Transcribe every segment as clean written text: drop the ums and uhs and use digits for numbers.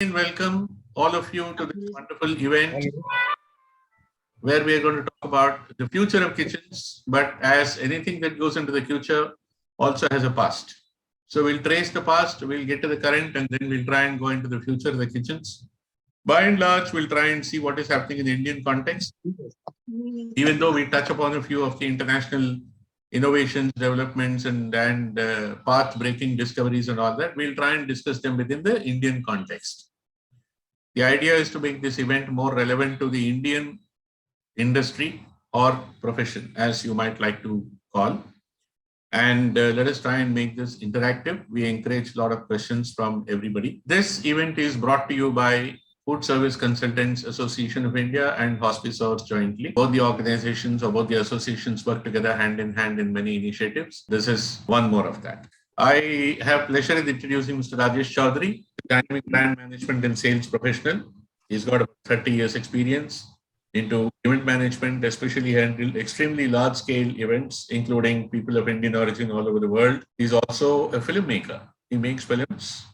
And welcome all of you to this wonderful event where we are going to talk about the future of kitchens. But as anything that goes into the future also has a past. So we'll trace the past, we'll get to the current, and then we'll try and go into the future of the kitchens. By and large, we'll try and see what is happening in the Indian context, even though we touch upon a few of the international innovations, developments, and path-breaking discoveries and all that. We'll try and discuss them within the Indian context. The idea is to make this event more relevant to the Indian industry or profession, as you might like to call. And let us try and make this interactive. We encourage a lot of questions from everybody. This event is brought to you by Food Service Consultants Association of India and Hospisource jointly. Both the organizations or both the associations work together hand in hand in many initiatives. This is one more of that. I have pleasure in introducing Mr. Rajesh Chaudhary, dynamic brand management and sales professional. He's got about 30 years experience into event management, especially handled extremely large scale events, including people of Indian origin all over the world. He's also a filmmaker. He makes films.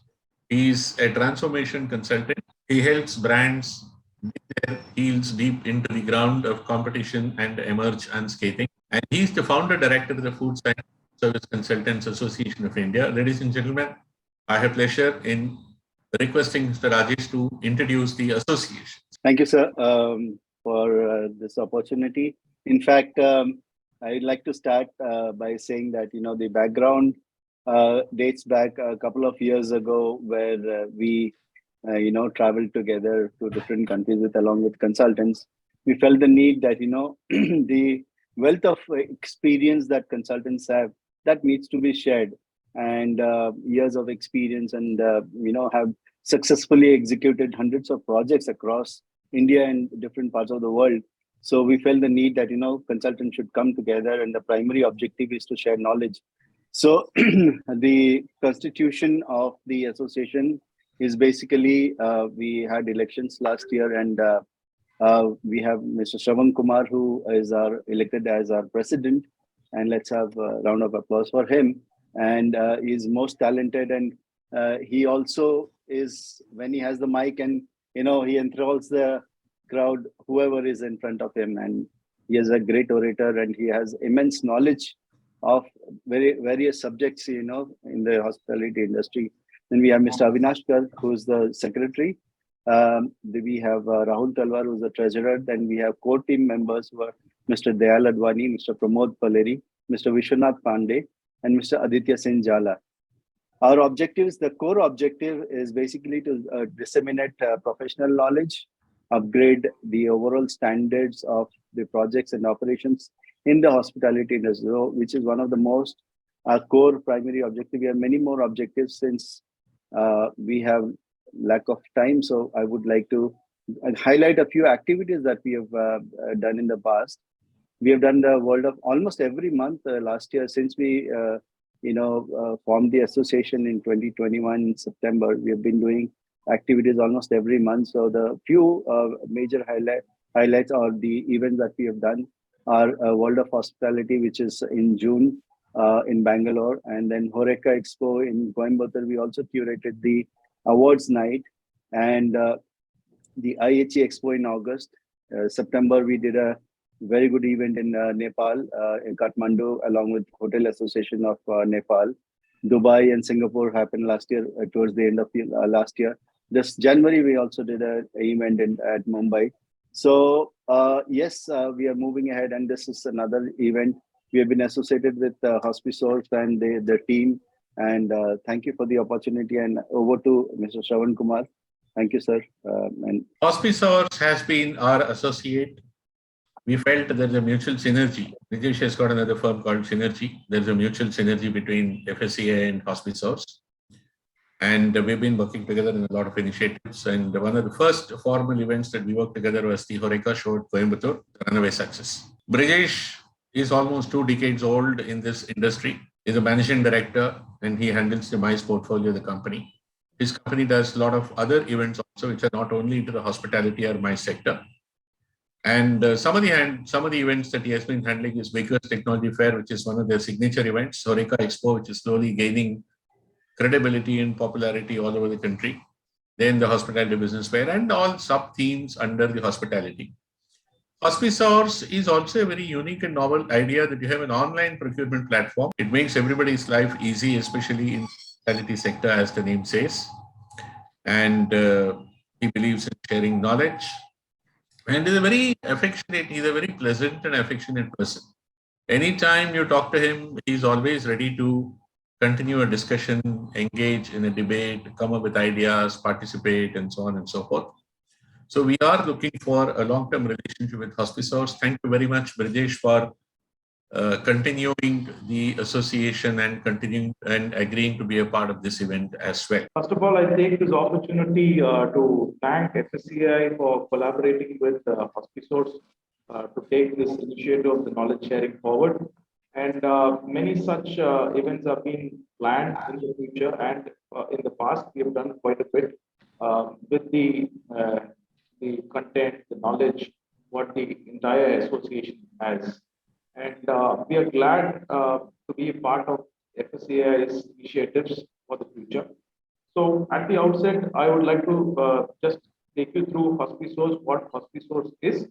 He's a transformation consultant. He helps brands dig their heels deep into the ground of competition and emerge unscathed. And he's the founder director of the Food Service Consultants Association of India. Ladies and gentlemen, I have pleasure in requesting Mr. Rajesh to introduce the association. Thank you, sir, for this opportunity. In fact, I'd like to start by saying that, the background dates back a couple of years ago where we, traveled together to different countries along with consultants. We felt the need that, the wealth of experience that consultants have, that needs to be shared, and years of experience, and have successfully executed hundreds of projects across India and different parts of the world. So we felt the need that consultants should come together, and the primary objective is to share knowledge. So the constitution of the association is basically we had elections last year, and we have Mr. Shravan Kumar, who is elected as our president, and let's have a round of applause for him. And he's most talented, and he also is, when he has the mic, and he enthralls the crowd, whoever is in front of him, and he is a great orator, and he has immense knowledge of various subjects, in the hospitality industry. Then we have Mr. Avinash Garg, who is the secretary. We have Rahul Talwar, who is the treasurer. Then we have core team members who are Mr. Dayal Advani, Mr. Pramod Paleri, Mr. Vishwanath Pandey, and Mr. Aditya Singh Jala. Our objectives, the core objective is basically to disseminate professional knowledge, upgrade the overall standards of the projects and operations in the hospitality industry, which is one of the most core primary objective. We have many more objectives since we have lack of time. So I would like to highlight a few activities that we have done in the past. We have done the World of almost every month last year since we formed the association in 2021 in September. We have been doing activities almost every month. So the few major highlights or the events that we have done are World of Hospitality, which is in June in Bangalore, and then Horeca Expo in Coimbatore. We also curated the awards night, and the IHE Expo in August. September, we did a very good event in Nepal, in Kathmandu, along with Hotel Association of Nepal. Dubai and Singapore happened last year, towards the end of last year. This January, we also did an event at Mumbai. So yes, we are moving ahead, and this is another event. We have been associated with Hospisource and the team, and thank you for the opportunity. And over to Mr. Shravan Kumar. Thank you, sir. And Hospisource has been our associate. We felt there's a mutual synergy. Brijesh has got another firm called Synergy. There's a mutual synergy between FSCA and Hospisource. And we've been working together in a lot of initiatives. And one of the first formal events that we worked together was the Horeca show at Coimbatore, runaway success. Brijesh is almost 2 decades old in this industry. He's a managing director, and he handles the MICE portfolio of the company. His company does a lot of other events also, which are not only into the hospitality or MICE sector. And some of the events that he has been handling is Baker's Technology Fair, which is one of their signature events, Horeca Expo, which is slowly gaining credibility and popularity all over the country. then the hospitality business fair, and all sub-themes under the hospitality. Hospisource is also a very unique and novel idea that you have an online procurement platform. It makes everybody's life easy, especially in the hospitality sector, as the name says. And he believes in sharing knowledge. And he's a very affectionate, he's a very pleasant and affectionate person. Anytime you talk to him, he's always ready to continue a discussion, engage in a debate, come up with ideas, participate, and so on and so forth. So we are looking for a long-term relationship with Hospisource. Thank you very much, Brijesh, for continuing the association and continuing and agreeing to be a part of this event as well. First of all, I take this opportunity to thank FSCI for collaborating with Hospisource to take this initiative of the knowledge sharing forward. And many such events are being planned in the future, and in the past we have done quite a bit with the content, the knowledge, what the entire association has. And we are glad to be a part of FSCI's initiatives for the future. So at the outset, I would like to just take you through Hospisource, what Hospisource is.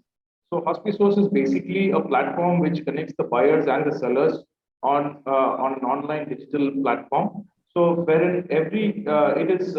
So Hospisource is basically a platform which connects the buyers and the sellers on an online digital platform. So wherein it is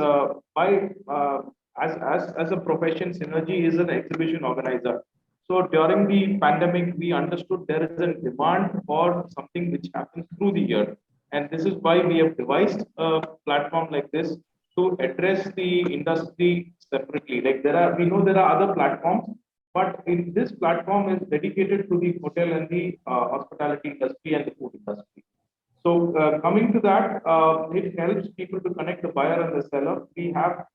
as a profession, Synergy is an exhibition organizer. So during the pandemic, we understood there is a demand for something which happens through the year. And this is why we have devised a platform like this to address the industry separately. Like we know there are other platforms, but in this platform is dedicated to the hotel and the hospitality industry and the food industry. So coming to that, it helps people to connect the buyer and the seller. We have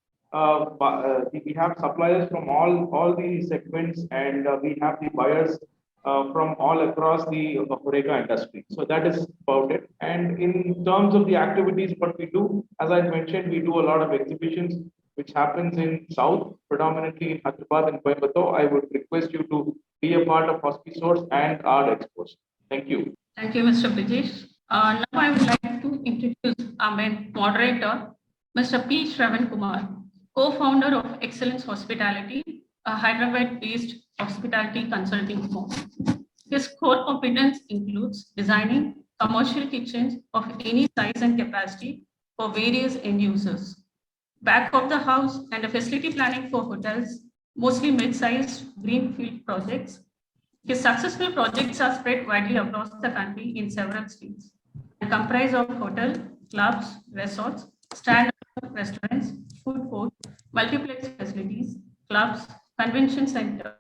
suppliers from all the segments, and we have the buyers from all across the HoReCa industry. So that is about it. And in terms of the activities, what we do, as I mentioned, we do a lot of exhibitions, which happens in South, predominantly in Hyderabad and Coimbatore. I would request you to be a part of Hospisource and our expos. Thank you. Thank you, Mr. Brijesh. Now I would like to introduce our main moderator, Mr. P. Shravan Kumar, co-founder of Excellence Hospitality, a Hyderabad-based hospitality consulting firm. His core competence includes designing commercial kitchens of any size and capacity for various end users, back of the house and a facility planning for hotels, mostly mid-sized greenfield projects. His successful projects are spread widely across the country in several states and comprise of hotel, clubs, resorts, stand-up restaurants, food courts, multiplex facilities, clubs, convention centers,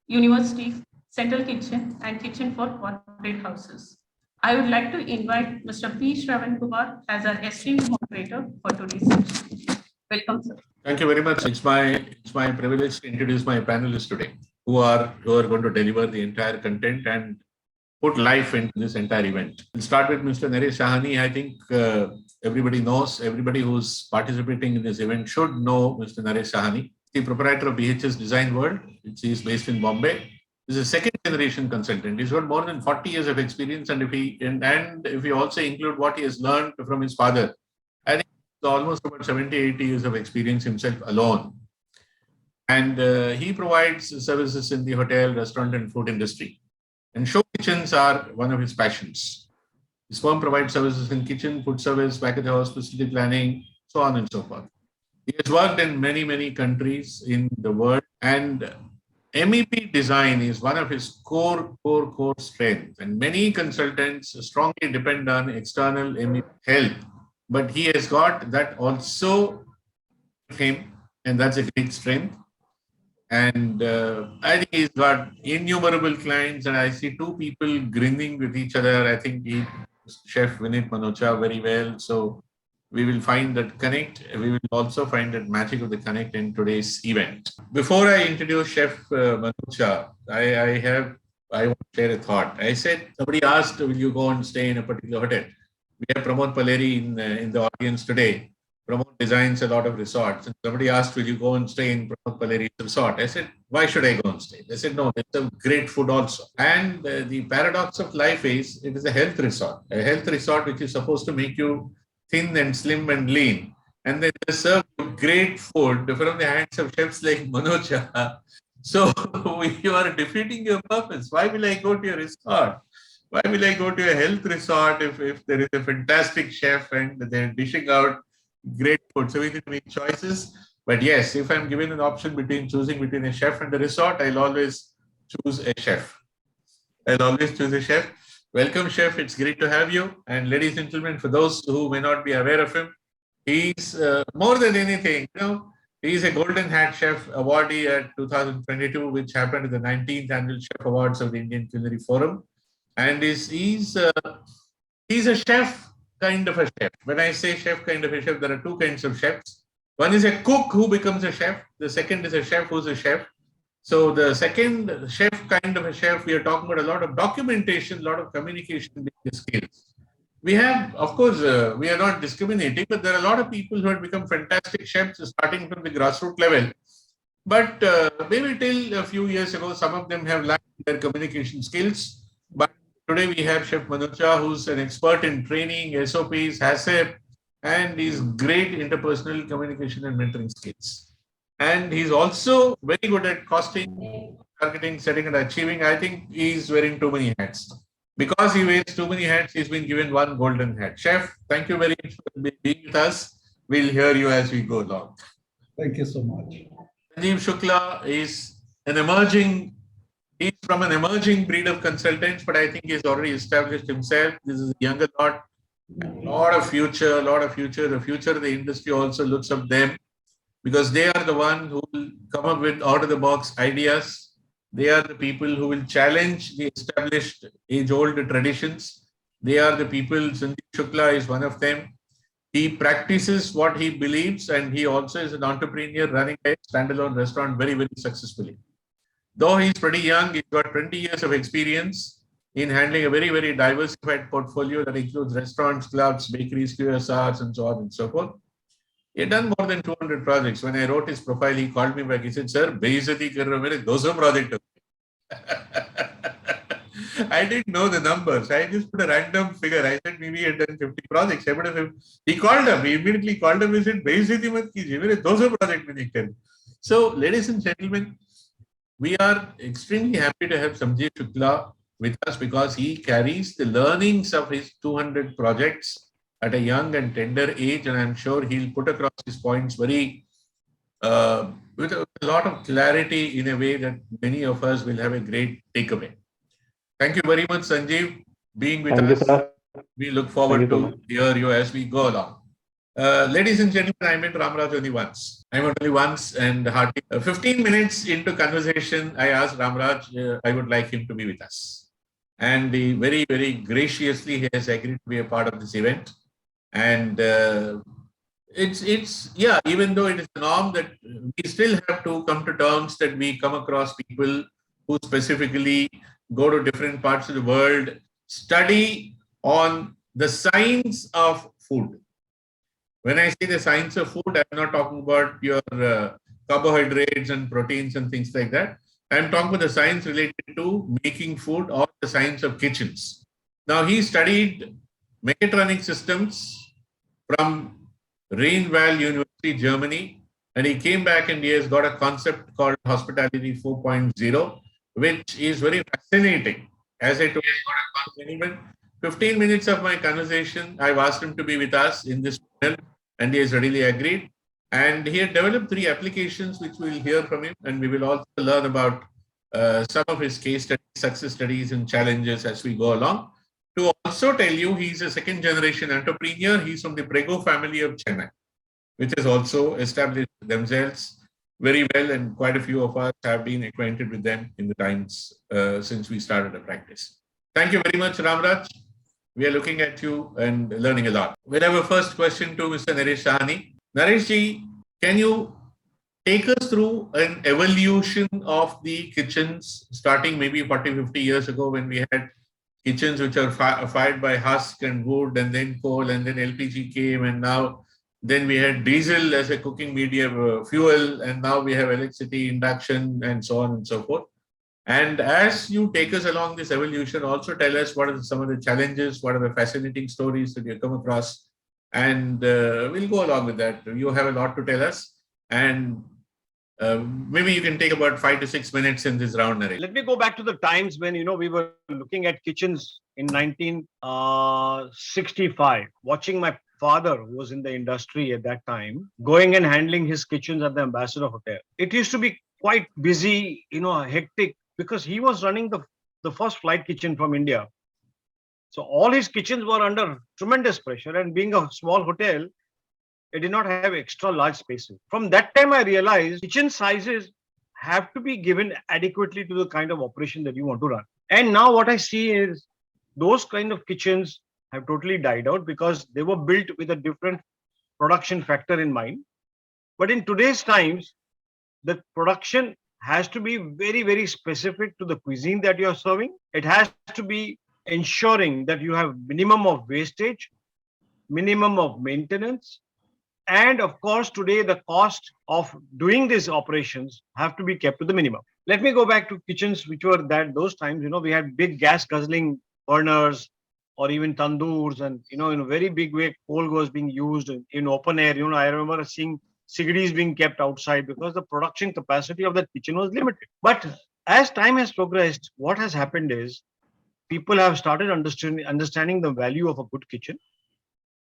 universities, central kitchen, and kitchen for corporate houses. I would like to invite Mr. P. Shravan Kumar as our esteemed moderator for today's session. Welcome, sir. Thank you very much. It's my privilege to introduce my panelists today, who are going to deliver the entire content and put life into this entire event. We'll start with Mr. Naresh Sahani. I think everybody who's participating in this event should know Mr. Naresh Sahani, the proprietor of BHS Design World, which is based in Bombay. He's a second generation consultant. He's got more than 40 years of experience, and if we also include what he has learned from his father, I think almost about 70, 80 years of experience himself alone. And he provides services in the hotel, restaurant, and food industry. And show kitchens are one of his passions. His firm provides services in kitchen, food service, back of the house, facility planning, so on and so forth. He has worked in many, many countries in the world, and MEP design is one of his core strengths. And many consultants strongly depend on external MEP help, but he has got that also with him, and that's a great strength. And I think he's got innumerable clients, and I see two people grinning with each other. I think he Chef Vinit Manocha very well. So we will find that connect. We will also find that magic of the connect in today's event. Before I introduce Chef Manocha, I want to share a thought. I said, somebody asked, will you go and stay in a particular hotel? We have Pramod Paleri in the audience today. Pramod designs a lot of resorts. And somebody asked, will you go and stay in Pramod Paleri's resort? I said, why should I go and stay? They said, no, it's a great food also. And the paradox of life is, it is a health resort which is supposed to make you thin and slim and lean. and then they serve great food from the hands of chefs like Manocha. So you are defeating your purpose. Why will I go to a resort? Why will I go to a health resort if there is a fantastic chef and they're dishing out great food? So we need to make choices. But yes, if I'm given an option between choosing between a chef and a resort, I'll always choose a chef. I'll always choose a chef. Welcome, chef. It's great to have you. And ladies and gentlemen, for those who may not be aware of him, he's more than anything, he's a Golden Hat Chef awardee at 2022, which happened at the 19th Annual Chef Awards of the Indian Culinary Forum. And he's a chef kind of a chef. When I say chef kind of a chef, there are two kinds of chefs. One is a cook who becomes a chef. The second is a chef who's a chef. So the second chef kind of a chef, we are talking about a lot of documentation, a lot of communication skills. We have, of course, we are not discriminating, but there are a lot of people who have become fantastic chefs starting from the grassroots level. But maybe till a few years ago, some of them have lacked their communication skills. But today we have Chef Manocha, who's an expert in training, SOPs, HACCP, and he's great interpersonal communication and mentoring skills. And he's also very good at costing, targeting, setting, and achieving. I think he's wearing too many hats. Because he wears too many hats, he's been given one golden hat. Chef, thank you very much for being with us. We'll hear you as we go along. Thank you so much. Sanjeev Shukla is he's from an emerging breed of consultants, but I think he's already established himself. This is a younger lot, a lot of future. The future of the industry also looks up them because they are the one who will come up with out-of-the-box ideas. They are the people who will challenge the established age-old traditions. They are the people, Sanjeev Shukla is one of them. He practices what he believes, and he also is an entrepreneur running a standalone restaurant very, very successfully. Though he's pretty young, he's got 20 years of experience in handling a very, very diversified portfolio that includes restaurants, clubs, bakeries, QSRs, and so on and so forth. He had done more than 200 projects. When I wrote his profile, he called me back. He said, "Sir, बेइज्जती कर रहे हो मेरे 200 projects." I didn't know the numbers. I just put a random figure. I said maybe he had done 50 projects. He called him. He immediately called him. He said, "बेइज्जती मत कीजिए, मेरे 200 projects मैंने करे." So, ladies and gentlemen, we are extremely happy to have Sanjeev Shukla with us because he carries the learnings of his 200 projects at a young and tender age, and I'm sure he'll put across his points very with a lot of clarity in a way that many of us will have a great takeaway. Thank you very much, Sanjeev, being with us. Sir. We look forward to hear you as we go along. Ladies and gentlemen, I met Ramraj only once. I met only once, and hardly 15 minutes into conversation, I asked Ramraj, I would like him to be with us. And he very, very graciously he has agreed to be a part of this event. And even though it is a norm that we still have to come to terms that we come across people who specifically go to different parts of the world, study on the science of food. When I say the science of food, I'm not talking about your carbohydrates and proteins and things like that. I'm talking about the science related to making food or the science of kitchens. Now, he studied mechatronic systems from Rheinval University, Germany, and he came back and he has got a concept called Hospitality 4.0, which is very fascinating. As I told you, 15 minutes of my conversation, I've asked him to be with us in this panel, and he has readily agreed. And he had developed 3 applications, which we'll hear from him, and we will also learn about some of his case studies, success studies, and challenges as we go along. To also tell you, he's a second-generation entrepreneur. He's from the Prego family of Chennai, which has also established themselves very well, and quite a few of us have been acquainted with them in the times since we started the practice. Thank you very much, Ramraj. We are looking at you and learning a lot. We'll have a first question to Mr. Naresh Sahani. Naresh ji, can you take us through an evolution of the kitchens starting maybe 40, 50 years ago when we had kitchens which are fired by husk and wood and then coal, and then LPG came, and now then we had diesel as a cooking medium fuel, and now we have electricity, induction, and so on and so forth. And as you take us along this evolution, also tell us what are some of the challenges, what are the fascinating stories that you come across and we'll go along with that. You have a lot to tell us, and maybe you can take about 5 to 6 minutes in this round, Naresh. Let me go back to the times when, we were looking at kitchens in 1965, watching my father, who was in the industry at that time, going and handling his kitchens at the Ambassador Hotel. It used to be quite busy, hectic, because he was running the first flight kitchen from India. So all his kitchens were under tremendous pressure, and being a small hotel, it did not have extra large spaces. From that time, I realized kitchen sizes have to be given adequately to the kind of operation that you want to run. And now what I see is those kind of kitchens have totally died out because they were built with a different production factor in mind. But in today's times, the production has to be very, very specific to the cuisine that you're serving. It has to be ensuring that you have minimum of wastage, minimum of maintenance, and of course, today the cost of doing these operations have to be kept to the minimum. Let me go back to kitchens which were those times, we had big gas guzzling burners or even tandoors, and in a very big way, coal was being used in open air. I remember seeing sigdis being kept outside because the production capacity of that kitchen was limited. But as time has progressed, what has happened is people have started understanding the value of a good kitchen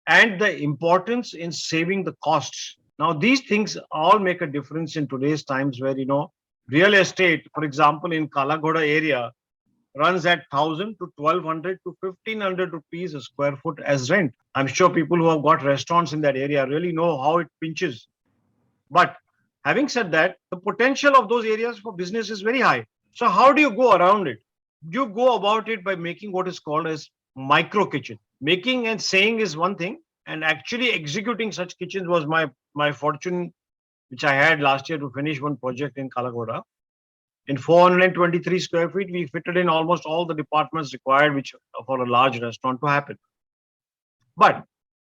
and the importance in saving the costs. Now, these things all make a difference in today's times where, real estate, for example, in Kalagoda area, runs at 1,000 to 1,200 to 1,500 rupees a square foot as rent. I'm sure people who have got restaurants in that area really know how it pinches. But having said that, the potential of those areas for business is very high. So how do you go around it? You go about it by making what is called as micro kitchen. Making and saying is one thing, and actually executing such kitchens was my fortune, which I had last year to finish one project in Kalagoda. In 423 square feet, we fitted in almost all the departments required, which for a large restaurant to happen. But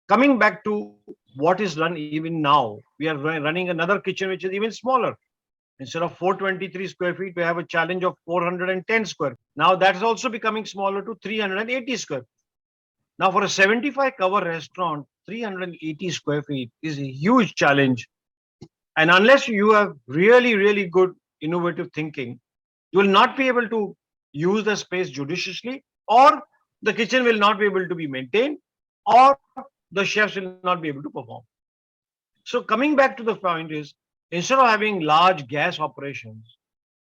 coming back to what is done even now, we are running another kitchen which is even smaller. Instead of 423 square feet, we have a challenge of 410 square feet. Now that's also becoming smaller to 380 square feet. Now for a 75 cover restaurant, 380 square feet is a huge challenge. And unless you have really, really good innovative thinking, you will not be able to use the space judiciously, or the kitchen will not be able to be maintained, or the chefs will not be able to perform. So coming back to the point is, instead of having large gas operations,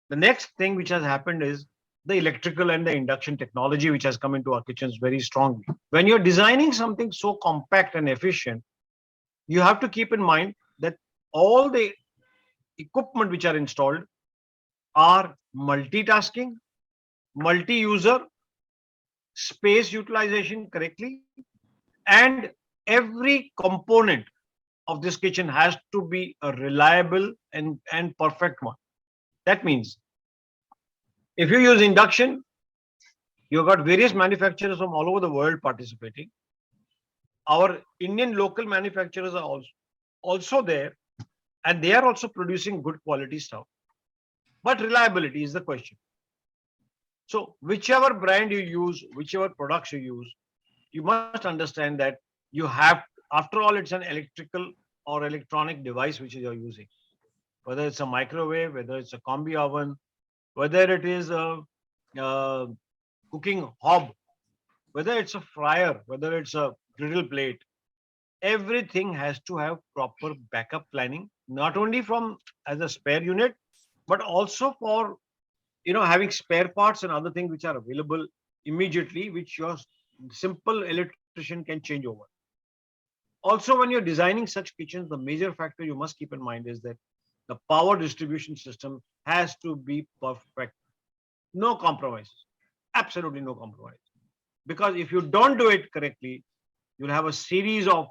the next thing which has happened is the electrical and the induction technology, which has come into our kitchens very strongly. When you're designing something so compact and efficient, you have to keep in mind that all the equipment which are installed are multitasking, multi-user, space utilization correctly, and every component of this kitchen has to be a reliable and perfect one. That means if you use induction, you've got various manufacturers from all over the world participating. Our Indian local manufacturers are also there, and they are also producing good quality stuff. But reliability is the question. So whichever brand you use, whichever products you use, you must understand that you have, after all, it's an electrical or electronic device which you're using. Whether it's a microwave, whether it's a combi oven, whether it is a cooking hob, whether it's a fryer, whether it's a griddle plate, everything has to have proper backup planning, not only from as a spare unit, but also for having spare parts and other things which are available immediately, which your simple electrician can change over. Also, when you're designing such kitchens, the major factor you must keep in mind is that the power distribution system has to be perfect. No compromise. Absolutely no compromise. Because if you don't do it correctly, you'll have a series of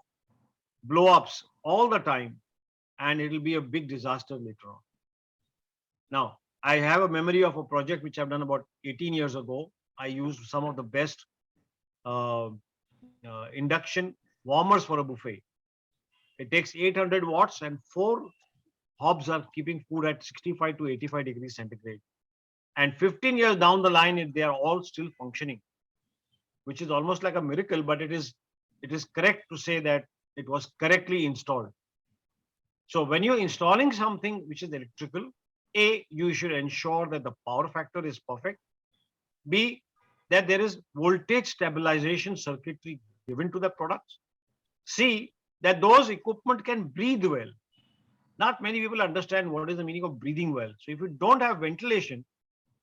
blow-ups all the time, and it'll be a big disaster later on. Now, I have a memory of a project which I've done about 18 years ago. I used some of the best induction warmers for a buffet. It takes 800 watts and 4 hobs are keeping food at 65 to 85 degrees centigrade. And 15 years down the line, they are all still functioning, which is almost like a miracle, but it is correct to say that it was correctly installed. So when you're installing something which is electrical, A, you should ensure that the power factor is perfect. B, that there is voltage stabilization circuitry given to the products. C, that those equipment can breathe well. Not many people understand what is the meaning of breathing well. So if you don't have ventilation,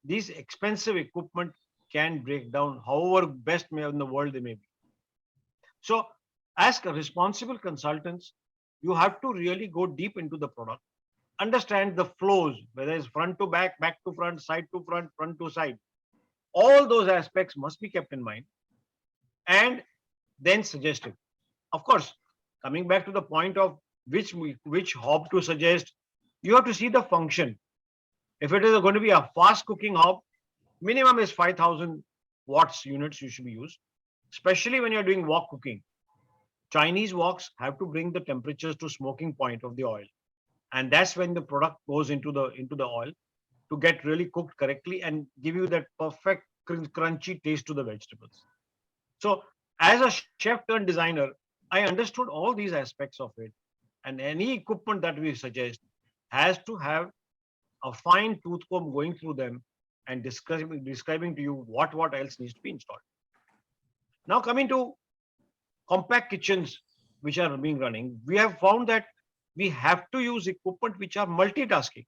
these expensive equipment can break down, however best in the world they may be. So as responsible consultants, you have to really go deep into the product, understand the flows, whether it's front to back, back to front, side to front, front to side. All those aspects must be kept in mind and then suggested. Of course, coming back to the point of which hob to suggest, you have to see the function. If it is going to be a fast cooking hob, minimum is 5,000 watts units you should be used, especially when you're doing wok cooking. Chinese woks have to bring the temperatures to smoking point of the oil. And that's when the product goes into the oil to get really cooked correctly and give you that perfect crunchy taste to the vegetables. So as a chef turned designer, I understood all these aspects of it. And any equipment that we suggest has to have a fine tooth comb going through them and describing to you what else needs to be installed. Now coming to compact kitchens which are being running, we have found that we have to use equipment which are multitasking.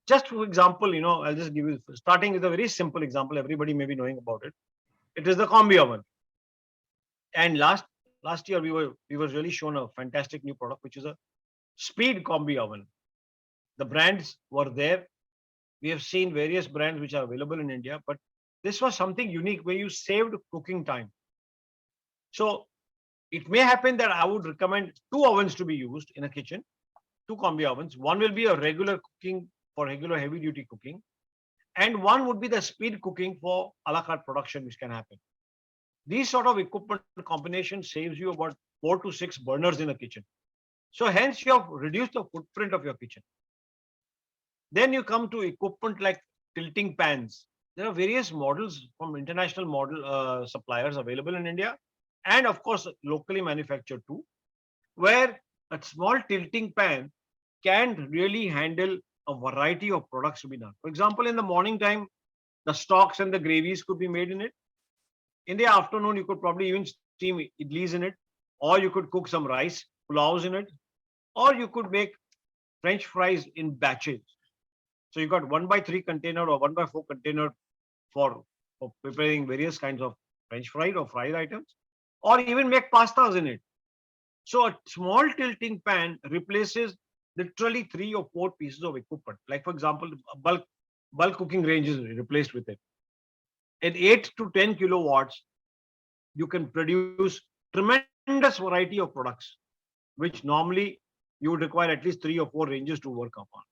Just for example, I'll just give you, starting with a very simple example, everybody may be knowing about it. It is the combi oven. And last year we were really shown a fantastic new product, which is a speed combi oven. The brands were there. We have seen various brands which are available in India, but this was something unique where you saved cooking time. So it may happen that I would recommend 2 ovens to be used in a kitchen, 2 combi ovens. One will be a regular cooking for regular heavy duty cooking, and one would be the speed cooking for a la carte production, which can happen. These sort of equipment combination saves you about 4 to 6 burners in a kitchen. So hence you have reduced the footprint of your kitchen. Then you come to equipment like tilting pans. There are various models from international model suppliers available in India, and of course locally manufactured too, where a small tilting pan can really handle a variety of products to be done. For example, in the morning time, the stocks and the gravies could be made in it. In the afternoon, you could probably even steam idlis in it, or you could cook some rice, pulaus in it, or you could make French fries in batches. So you got 1x3 container or 1x4 container for preparing various kinds of French fried or fried items, or even make pastas in it. So a small tilting pan replaces literally 3 or 4 pieces of equipment. Like for example, a bulk cooking range is replaced with it. At 8 to 10 kilowatts, you can produce tremendous variety of products, which normally you would require at least 3 or 4 ranges to work upon.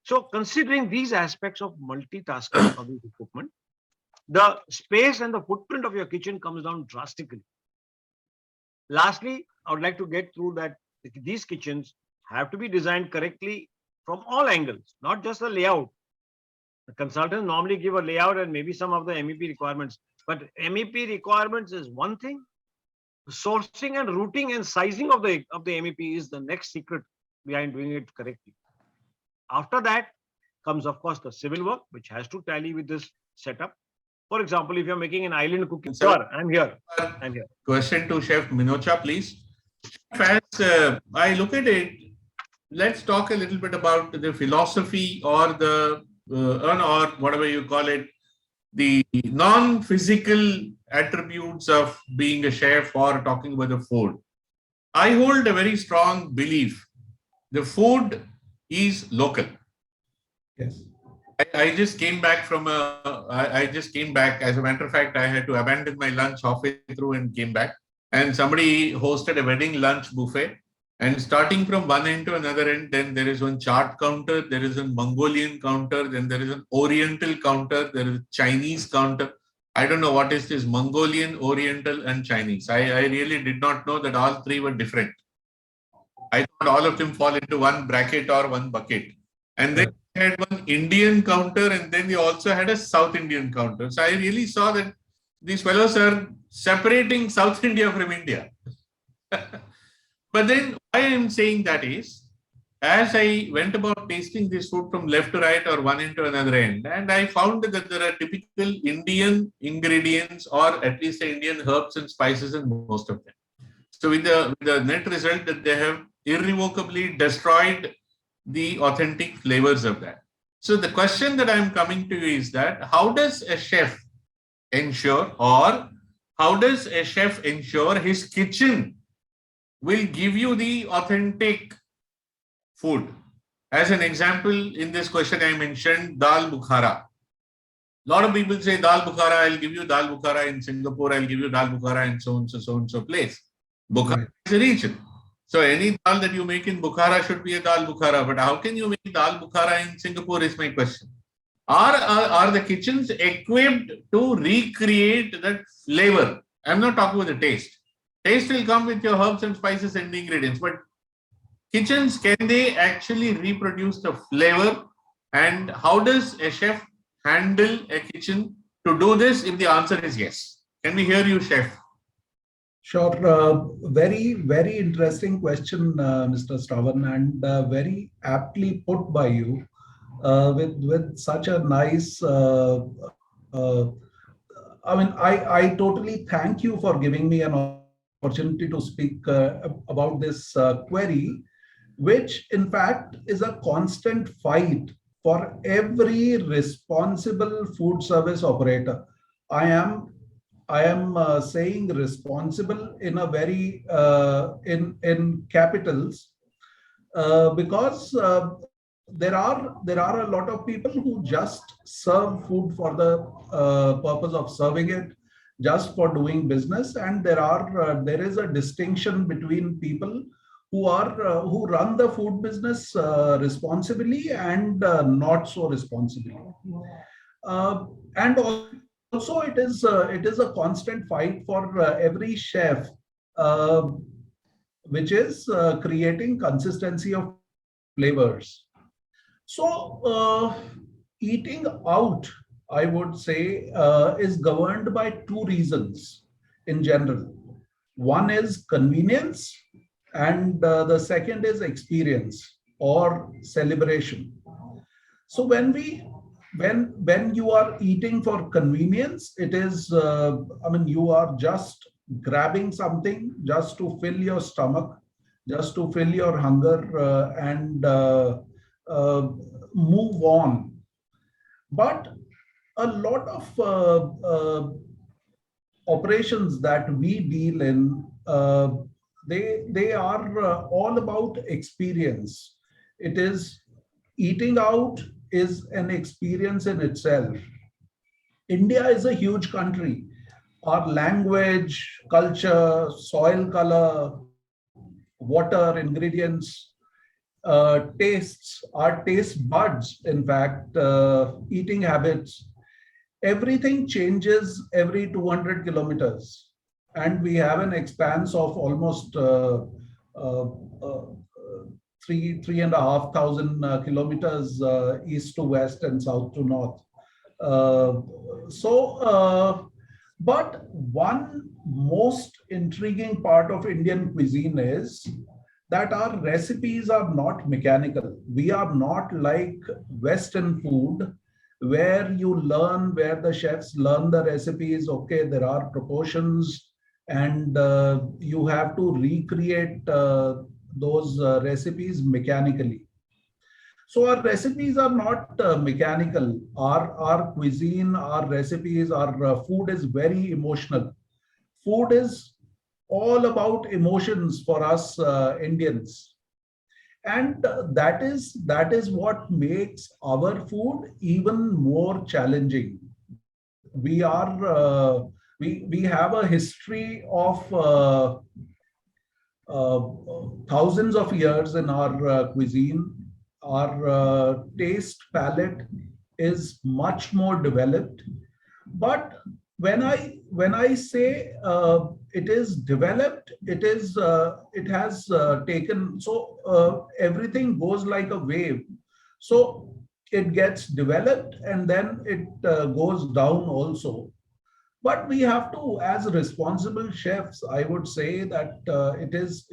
So considering these aspects of multitasking of this equipment, the space and the footprint of your kitchen comes down drastically. Lastly, I would like to get through that these kitchens have to be designed correctly from all angles, not just the layout. The consultants normally give a layout and maybe some of the MEP requirements, but MEP requirements is one thing. Sourcing and routing and sizing of the MEP is the next secret behind doing it correctly. After that comes, of course, the civil work, which has to tally with this setup. For example, if you're making an island cooking, sir, I'm here. Question to Chef Minocha, please. As I look at it, let's talk a little bit about the philosophy or the or whatever you call it, the non-physical attributes of being a chef or talking about the food. I hold a very strong belief. The food is local. Yes. I just came back from as a matter of fact, I had to abandon my lunch halfway through and came back. And somebody hosted a wedding lunch buffet. And starting from one end to another end, then there is one chart counter, there is a Mongolian counter, then there is an Oriental counter, there is a Chinese counter. I don't know what is this Mongolian, Oriental, and Chinese. I really did not know that all 3 were different. I thought all of them fall into one bracket or one bucket. And then they had one Indian counter, and then they also had a South Indian counter. So I really saw that these fellows are separating South India from India. But then why I am saying that is, as I went about tasting this food from left to right or one end to another end, and I found that there are typical Indian ingredients or at least the Indian herbs and spices in most of them. So with the net result that they have irrevocably destroyed the authentic flavors of that. So the question that I'm coming to is that how does a chef ensure, or how does a chef ensure his kitchen will give you the authentic food? As an example, in this question, I mentioned dal bukhara. A lot of people say dal bukhara, I'll give you dal bukhara in Singapore, I'll give you dal bukhara in so and so place. Bukhara is a region. So any dal that you make in Bukhara should be a dal bukhara. But how can you make dal bukhara in Singapore is my question. Are the kitchens equipped to recreate that flavor? I'm not talking about the taste. Taste will come with your herbs and spices and the ingredients. But kitchens, can they actually reproduce the flavor? And how does a chef handle a kitchen to do this if the answer is yes? Can we hear you, chef? Sure. Very, very interesting question, Mr. Stravan, and very aptly put by you with such a nice. I mean, I totally thank you for giving me an opportunity to speak about this query, which in fact is a constant fight for every responsible food service operator. I am saying responsible in a very in capitals because there are a lot of people who just serve food for the purpose of serving it, just for doing business, and there is a distinction between people who run the food business responsibly and not so responsibly, and also it is a constant fight for every chef, which is creating consistency of flavors. So eating out, I would say, is governed by two reasons in general. One is convenience, and the second is experience or celebration. So when you are eating for convenience, it is, you are just grabbing something just to fill your stomach, just to fill your hunger and move on. But a lot of operations that we deal in, they are all about experience. It is eating out is an experience in itself. India is a huge country. Our language, culture, soil color, water, ingredients, tastes, our taste buds, in fact, eating habits, everything changes every 200 kilometers. And we have an expanse of almost 3,500 kilometers east to west and south to north. But one most intriguing part of Indian cuisine is that our recipes are not mechanical. We are not like Western food, where where the chefs learn the recipes. Okay, there are proportions, and you have to recreate those recipes mechanically. So our recipes are not mechanical. Our cuisine, our recipes, our food is very emotional. Food is all about emotions for us Indians. And that is what makes our food even more challenging. We have a history of thousands of years in our cuisine. Our taste palette is much more developed. But when I say it is developed, it has taken, so everything goes like a wave. So it gets developed and then it goes down also. But we have to, as responsible chefs, I would say that it is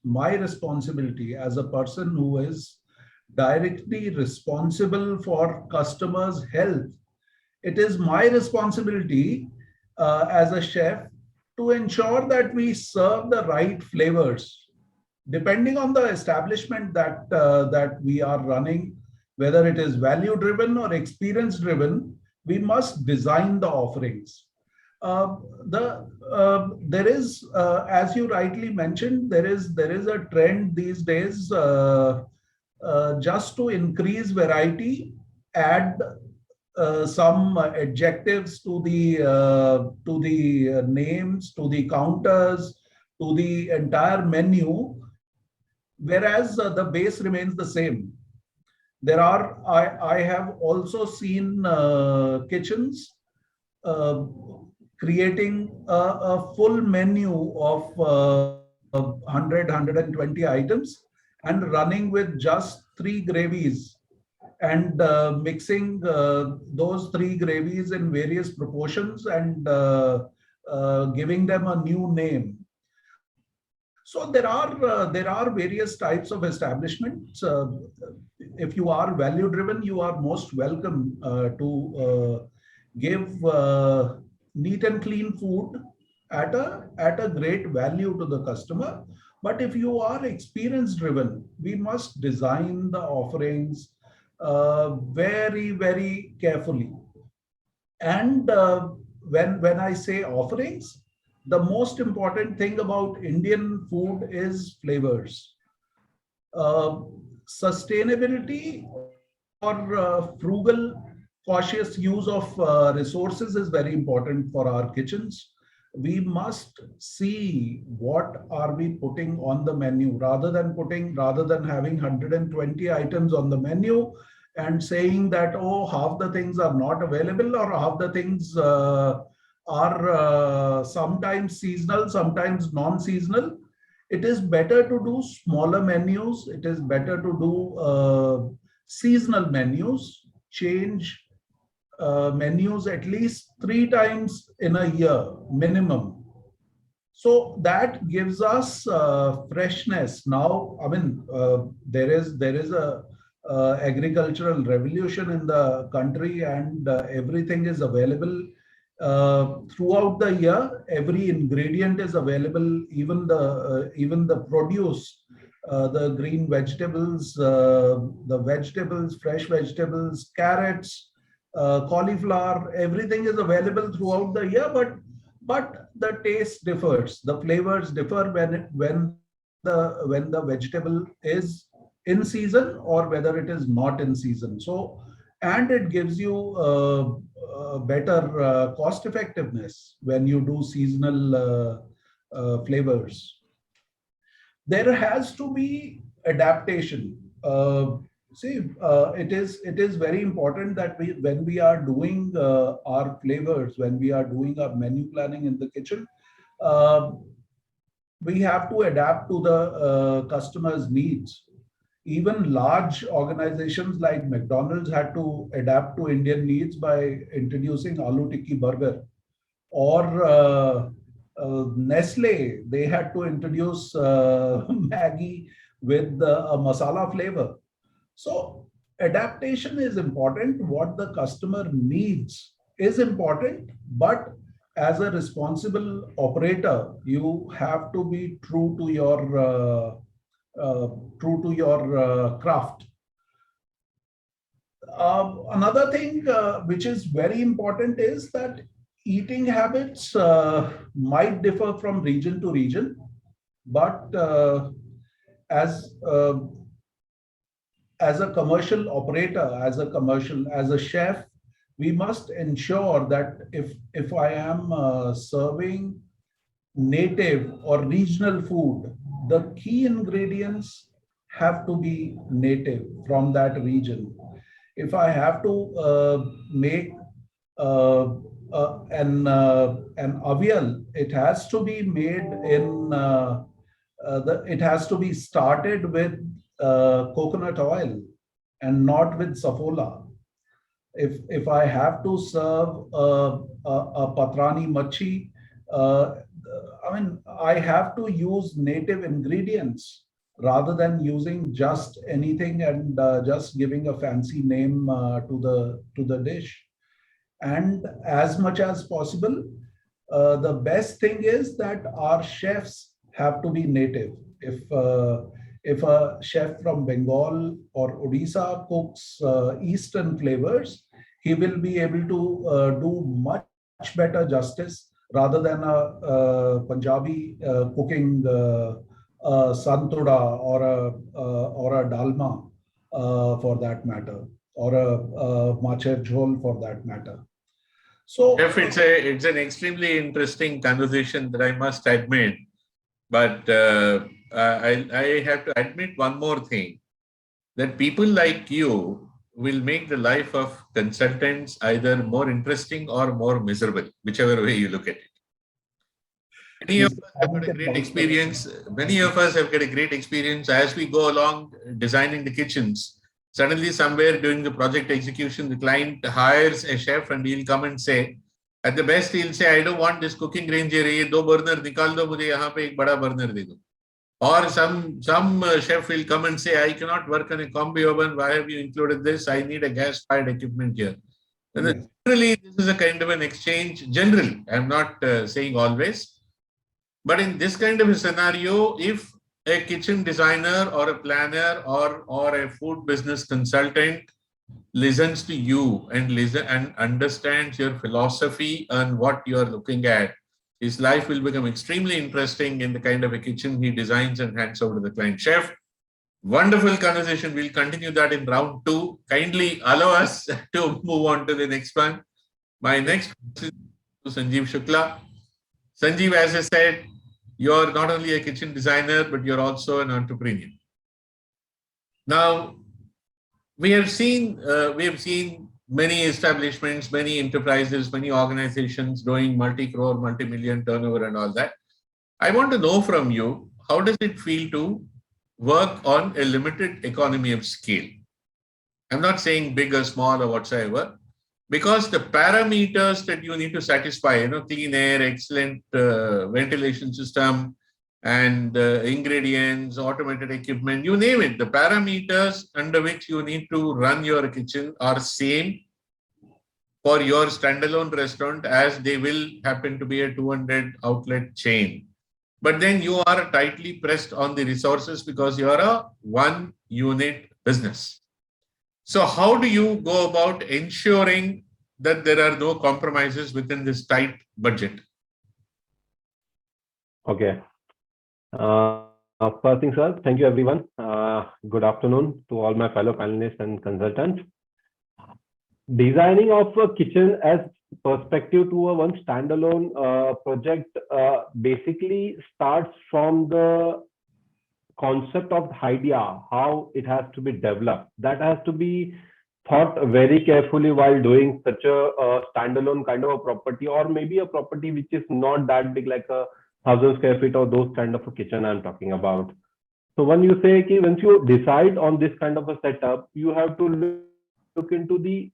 my responsibility as a person who is directly responsible for customers' health. It is my responsibility as a chef to ensure that we serve the right flavors, depending on the establishment that we are running, whether it is value driven or experience driven. We must design the offerings. There is, as you rightly mentioned, there is a trend these days, just to increase variety, add some adjectives to the names, to the counters, to the entire menu, whereas the base remains the same. I have also seen kitchens creating a full menu of 120 items and running with just 3 gravies, and mixing those 3 gravies in various proportions and giving them a new name. So there are various types of establishments. If you are value driven, you are most welcome to give neat and clean food at a great value to the customer. But if you are experience driven, we must design the offerings very, very carefully. And when I say offerings, the most important thing about Indian food is flavors. Sustainability or frugal, cautious use of resources is very important for our kitchens. We must see what are we putting on the menu, rather than having 120 items on the menu and saying that, oh, half the things are not available, or half the things are sometimes seasonal, sometimes non-seasonal. It is better to do smaller menus. It is better to do seasonal menus, change menus at least 3 times in a year minimum. So that gives us freshness. Now, I mean, there is a agricultural revolution in the country, and everything is available throughout the year. Every ingredient is available, even the produce, the green vegetables, the vegetables, fresh vegetables, carrots, cauliflower, everything is available throughout the year, but the taste differs, the flavors differ when the vegetable is in season or whether it is not in season. So, and it gives you better cost effectiveness when you do seasonal flavors. There has to be adaptation. It is very important that when we are doing our flavors, when we are doing our menu planning in the kitchen, we have to adapt to the customer's needs. Even large organizations like McDonald's had to adapt to Indian needs by introducing Aloo Tikki burger, or Nestle, they had to introduce Maggi with a masala flavor. So adaptation is important. What the customer needs is important, but as a responsible operator, you have to be true to your craft. Another thing which is very important is that eating habits might differ from region to region, but as a commercial operator, as a chef, we must ensure that if I am serving native or regional food, the key ingredients have to be native from that region. If I have to make an avial, it has to be made in it has to be started with coconut oil and not with safola. if I have to serve a patrani machi, I mean, I have to use native ingredients rather than using just anything and just giving a fancy name to the dish. And as much as possible, the best thing is that our chefs have to be native. If a chef from Bengal or Odisha cooks Eastern flavors, he will be able to do much better justice rather than a Punjabi cooking santoda or a dalma for that matter, or a macher jhol for that matter. So, Jeff, it's an extremely interesting conversation that I must admit. But I have to admit one more thing, that people like you will make the life of consultants either more interesting or more miserable, whichever way you look at it. Many of us have got a great experience. Many of us have got a great experience as we go along designing the kitchens. Suddenly, somewhere during the project execution, the client hires a chef and he'll come and say, at the best, he'll say, I don't want this cooking range here. ये दो burner निकाल दो, मुझे यहाँ पे एक बड़ा burner दे दो. Or some chef will come and say, I cannot work on a combi oven. Why have you included this? I need a gas-fired equipment here. And generally, this is a kind of an exchange. Generally, I'm not saying always. But in this kind of a scenario, if a kitchen designer or a planner or a food business consultant listens to you and understands your philosophy and what you are looking at, his life will become extremely interesting in the kind of a kitchen he designs and hands over to the client. Chef, wonderful conversation. We'll continue that in round 2. Kindly allow us to move on to the next one. My next question is to Sanjeev Shukla. Sanjeev, as I said, you're not only a kitchen designer, but you're also an entrepreneur. Now, we have seen many establishments, many enterprises, many organizations doing multi-crore, multi-million turnover and all that. I want to know from you, how does it feel to work on a limited economy of scale? I'm not saying big or small or whatsoever, because the parameters that you need to satisfy, clean air, excellent ventilation system, and ingredients, automated equipment, you name it. The parameters under which you need to run your kitchen are same for your standalone restaurant as they will happen to be a 200 outlet chain. But then you are tightly pressed on the resources because you are a one unit business. So how do you go about ensuring that there are no compromises within this tight budget? Okay. First thing, sir, thank you everyone. Good afternoon to all my fellow panelists and consultants. Designing of a kitchen as perspective to a one standalone project basically starts from the concept of the idea, how it has to be developed. That has to be thought very carefully while doing such a standalone kind of a property, or maybe a property which is not that big, like a 1,000 square feet or those kind of a kitchen I'm talking about. So when you say, once you decide on this kind of a setup, you have to look into the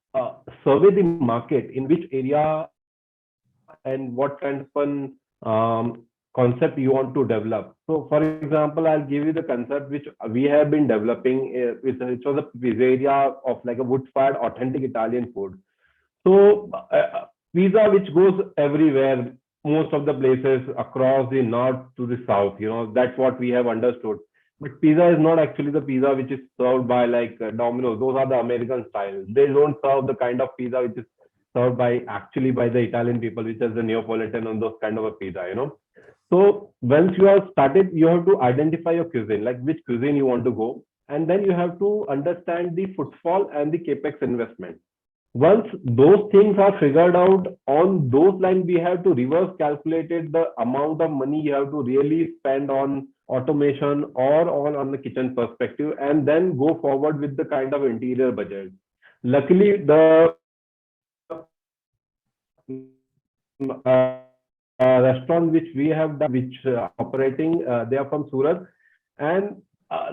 survey the market, in which area and what kind of an concept you want to develop. So for example, I'll give you the concept which we have been developing, which was a pizzeria of like a wood-fired authentic Italian food. So pizza which goes everywhere, most of the places across the north to the south, that's what we have understood. But pizza is not actually the pizza which is served by like Domino's. Those are the American style. They don't serve the kind of pizza which is served by the Italian people, which is the Neapolitan and those kind of a pizza, So once you have started, you have to identify your cuisine, like which cuisine you want to go. And then you have to understand the footfall and the capex investment. Once those things are figured out, on those lines, we have to reverse calculate the amount of money you have to really spend on automation or on the kitchen perspective, and then go forward with the kind of interior budget. Luckily, the restaurant which we have done, which operating, they are from Surat, and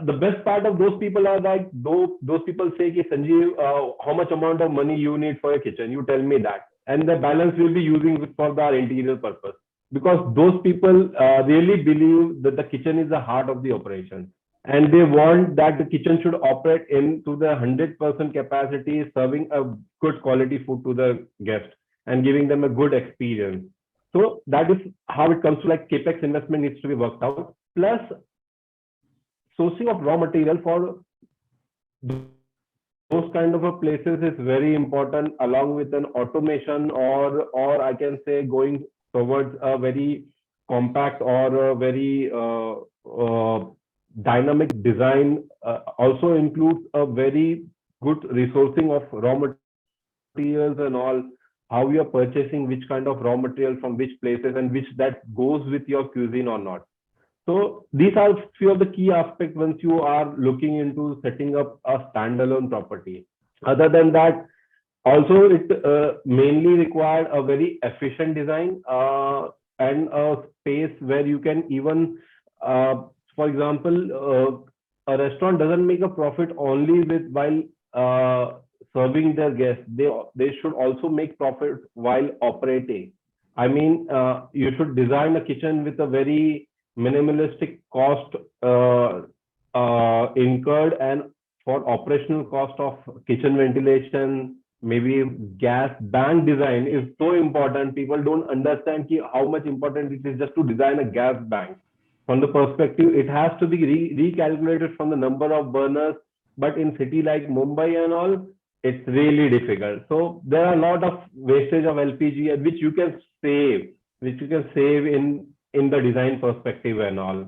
the best part of those people are like those people say, "Ki Sanjeev, how much amount of money you need for your kitchen? You tell me that, and the balance we'll be using for the interior purpose." Because those people really believe that the kitchen is the heart of the operation, and they want that the kitchen should operate into the 100% capacity, serving a good quality food to the guest and giving them a good experience. So that is how it comes to like capex investment needs to be worked out. Plus, sourcing of raw material for those kind of a places is very important, along with an automation, or I can say going towards a very compact or a very dynamic design also includes a very good resourcing of raw materials and all, how you are purchasing which kind of raw material from which places and which that goes with your cuisine or not. So these are few of the key aspects once you are looking into setting up a standalone property. Other than that, also it mainly required a very efficient design and a space where you can even, for example, a restaurant doesn't make a profit only with while serving their guests. They should also make profit while operating. I mean, you should design a kitchen with a very minimalistic cost incurred, and for operational cost of kitchen ventilation, maybe gas bank design is so important. People don't understand how much important it is just to design a gas bank. From the perspective, it has to be recalculated from the number of burners, but in city like Mumbai and all, it's really difficult. So there are a lot of wastage of LPG which you can save in the design perspective and all.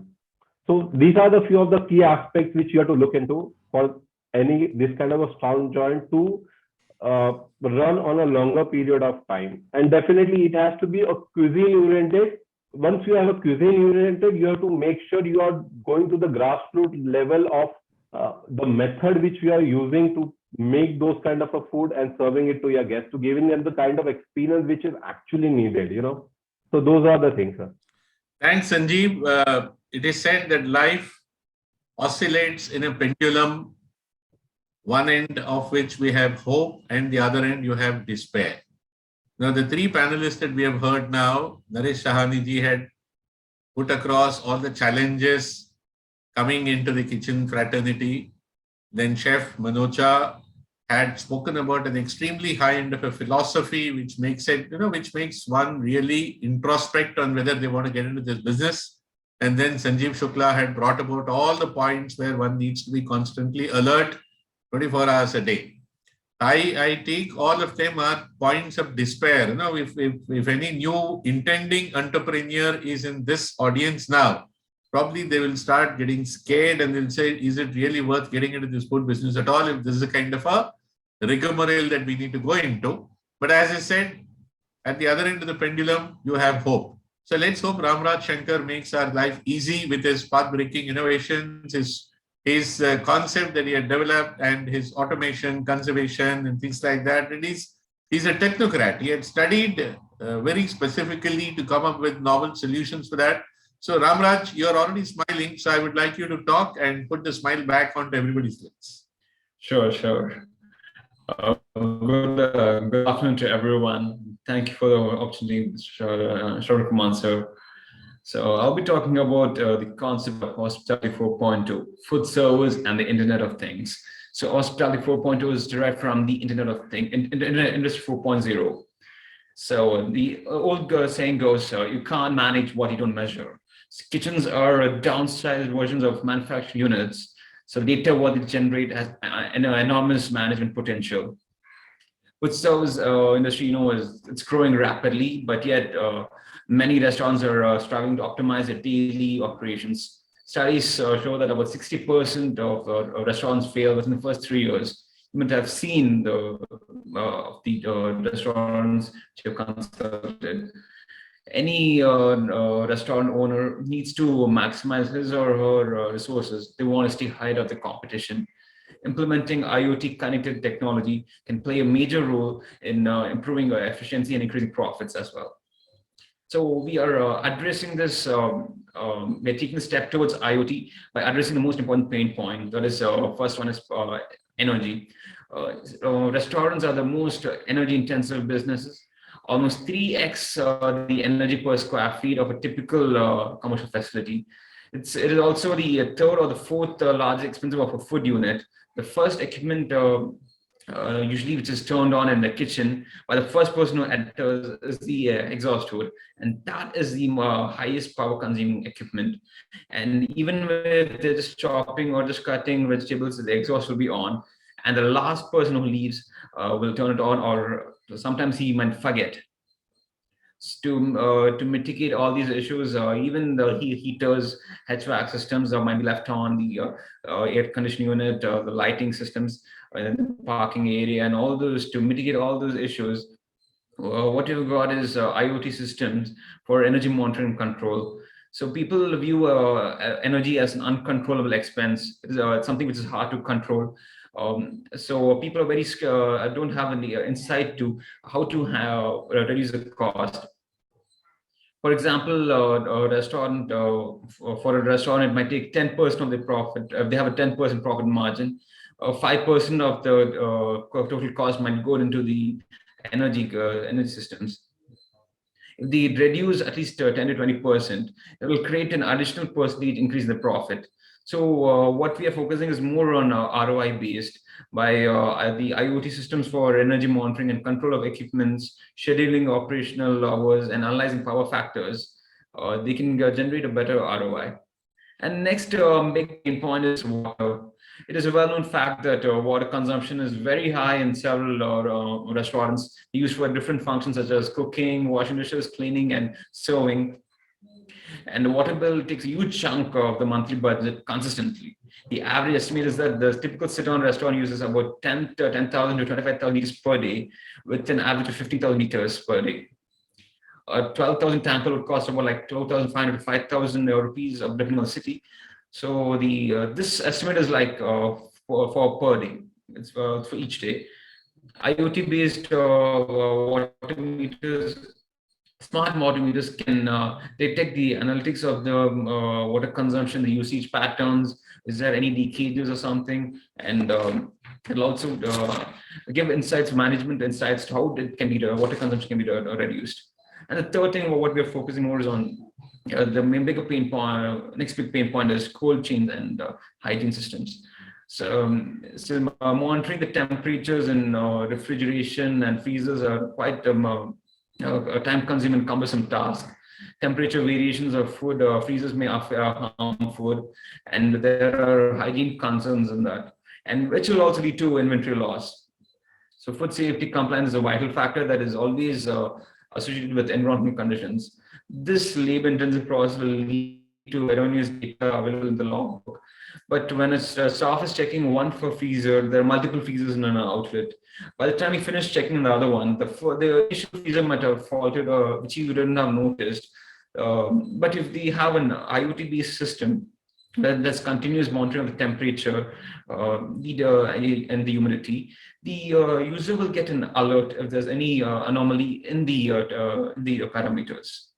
So these are the few of the key aspects which you have to look into for this kind of a strong joint to run on a longer period of time. And definitely it has to be a cuisine oriented. Once you have a cuisine oriented, you have to make sure you are going to the grassroots level of the method which we are using to make those kind of a food and serving it to your guests, to giving them the kind of experience which is actually needed, So those are the things, sir. Thanks, Sanjeev. It is said that life oscillates in a pendulum, one end of which we have hope and the other end you have despair. Now, the three panelists that we have heard now, Naresh Sahani ji had put across all the challenges coming into the kitchen fraternity. Then Chef Manocha had spoken about an extremely high end of a philosophy, which makes it, which makes one really introspect on whether they want to get into this business. And then Sanjeev Shukla had brought about all the points where one needs to be constantly alert 24 hours a day. I take all of them are points of despair. If any new intending entrepreneur is in this audience now, probably they will start getting scared and they'll say, is it really worth getting into this food business at all if this is a kind of a rigmarole that we need to go into? But as I said, at the other end of the pendulum, you have hope. So let's hope Ramraj Shankar makes our life easy with his path-breaking innovations, his concept that he had developed and his automation, conservation and things like that. And he's a technocrat. He had studied very specifically to come up with novel solutions for that. So Ramraj, you're already smiling. So I would like you to talk and put the smile back onto everybody's lips. Sure. Good afternoon to everyone. Thank you for the opportunity, Shravan Kumar sir. So I'll be talking about the concept of Hospitality 4.2, food service and the Internet of Things. So Hospitality 4.2 is derived from the Internet of Things, Industry 4.0. So the old saying goes, you can't manage what you don't measure. So kitchens are downsized versions of manufacturing units. So data what they generate has an enormous management potential. Food service industry, it's growing rapidly, but yet many restaurants are struggling to optimize their daily operations. Studies show that about 60% of restaurants fail within the first 3 years. You might have seen the restaurants which you have consulted. Any restaurant owner needs to maximize his or her resources. They want to stay ahead of the competition. Implementing IoT connected technology can play a major role in improving efficiency and increasing profits as well. So we are addressing this, we're taking a step towards IoT by addressing the most important pain point. That is, first one is energy. Restaurants are the most energy intensive businesses, almost 3x the energy per square feet of a typical commercial facility. It is also the third or the fourth largest expensive of a food unit. The first equipment usually which is turned on in the kitchen by the first person who enters is the exhaust hood, and that is the highest power consuming equipment. And even with just chopping or just cutting vegetables, the exhaust will be on, and the last person who leaves will turn it on, or sometimes he might forget. To mitigate all these issues, even the heaters, HVAC systems might be left on, the air conditioning unit, the lighting systems, the parking area, and all those. To mitigate all those issues, what you've got is IoT systems for energy monitoring and control. So people view energy as an uncontrollable expense. It's something which is hard to control. So people are very don't have any insight to how to reduce the cost. For example, a restaurant, for a restaurant, it might take 10% of the profit. They have a 10% profit margin. 5% of the total cost might go into the energy systems. If they reduce at least 10 to 20%, it will create an additional percentage increase in the profit. So what we are focusing is more on ROI based by the IoT systems for energy monitoring and control of equipments, scheduling operational hours, and analyzing power factors. They can generate a better ROI. And next big pain point is water. It is a well-known fact that water consumption is very high in several restaurants used for different functions such as cooking, washing dishes, cleaning, and serving. And the water bill takes a huge chunk of the monthly budget consistently. The average estimate is that the typical sit-down restaurant uses about 10,000 to 25,000 liters per day, with an average of 50,000 liters per day. A 12,000 tanker would cost about like 12,500 to 5,000 rupees, depending on the city. So this estimate is like for per day. It's for each day. IoT-based water meters. Smart water meters can detect the analytics of the water consumption, the usage patterns. Is there any leakages or something? And it'll also give insights, management insights to how it can be water consumption can be reduced. And the third thing, what we're focusing more is on the main bigger pain point. Next big pain point is cold chains and hygiene systems. So, monitoring the temperatures in refrigeration and freezers are quite a time-consuming, cumbersome task. Temperature variations of food freezers may harm food, and there are hygiene concerns in that, and which will also lead to inventory loss. So food safety compliance is a vital factor that is always associated with environmental conditions. This labor-intensive process will lead to erroneous data available in the logbook. But when staff is checking one for freezer, there are multiple freezers in an outlet. By the time you finish checking the other one, the initial freezer might have faulted, which you didn't have noticed. But if they have an IoT-based system that's continuous monitoring of the temperature and the humidity, the user will get an alert if there's any anomaly in the parameters.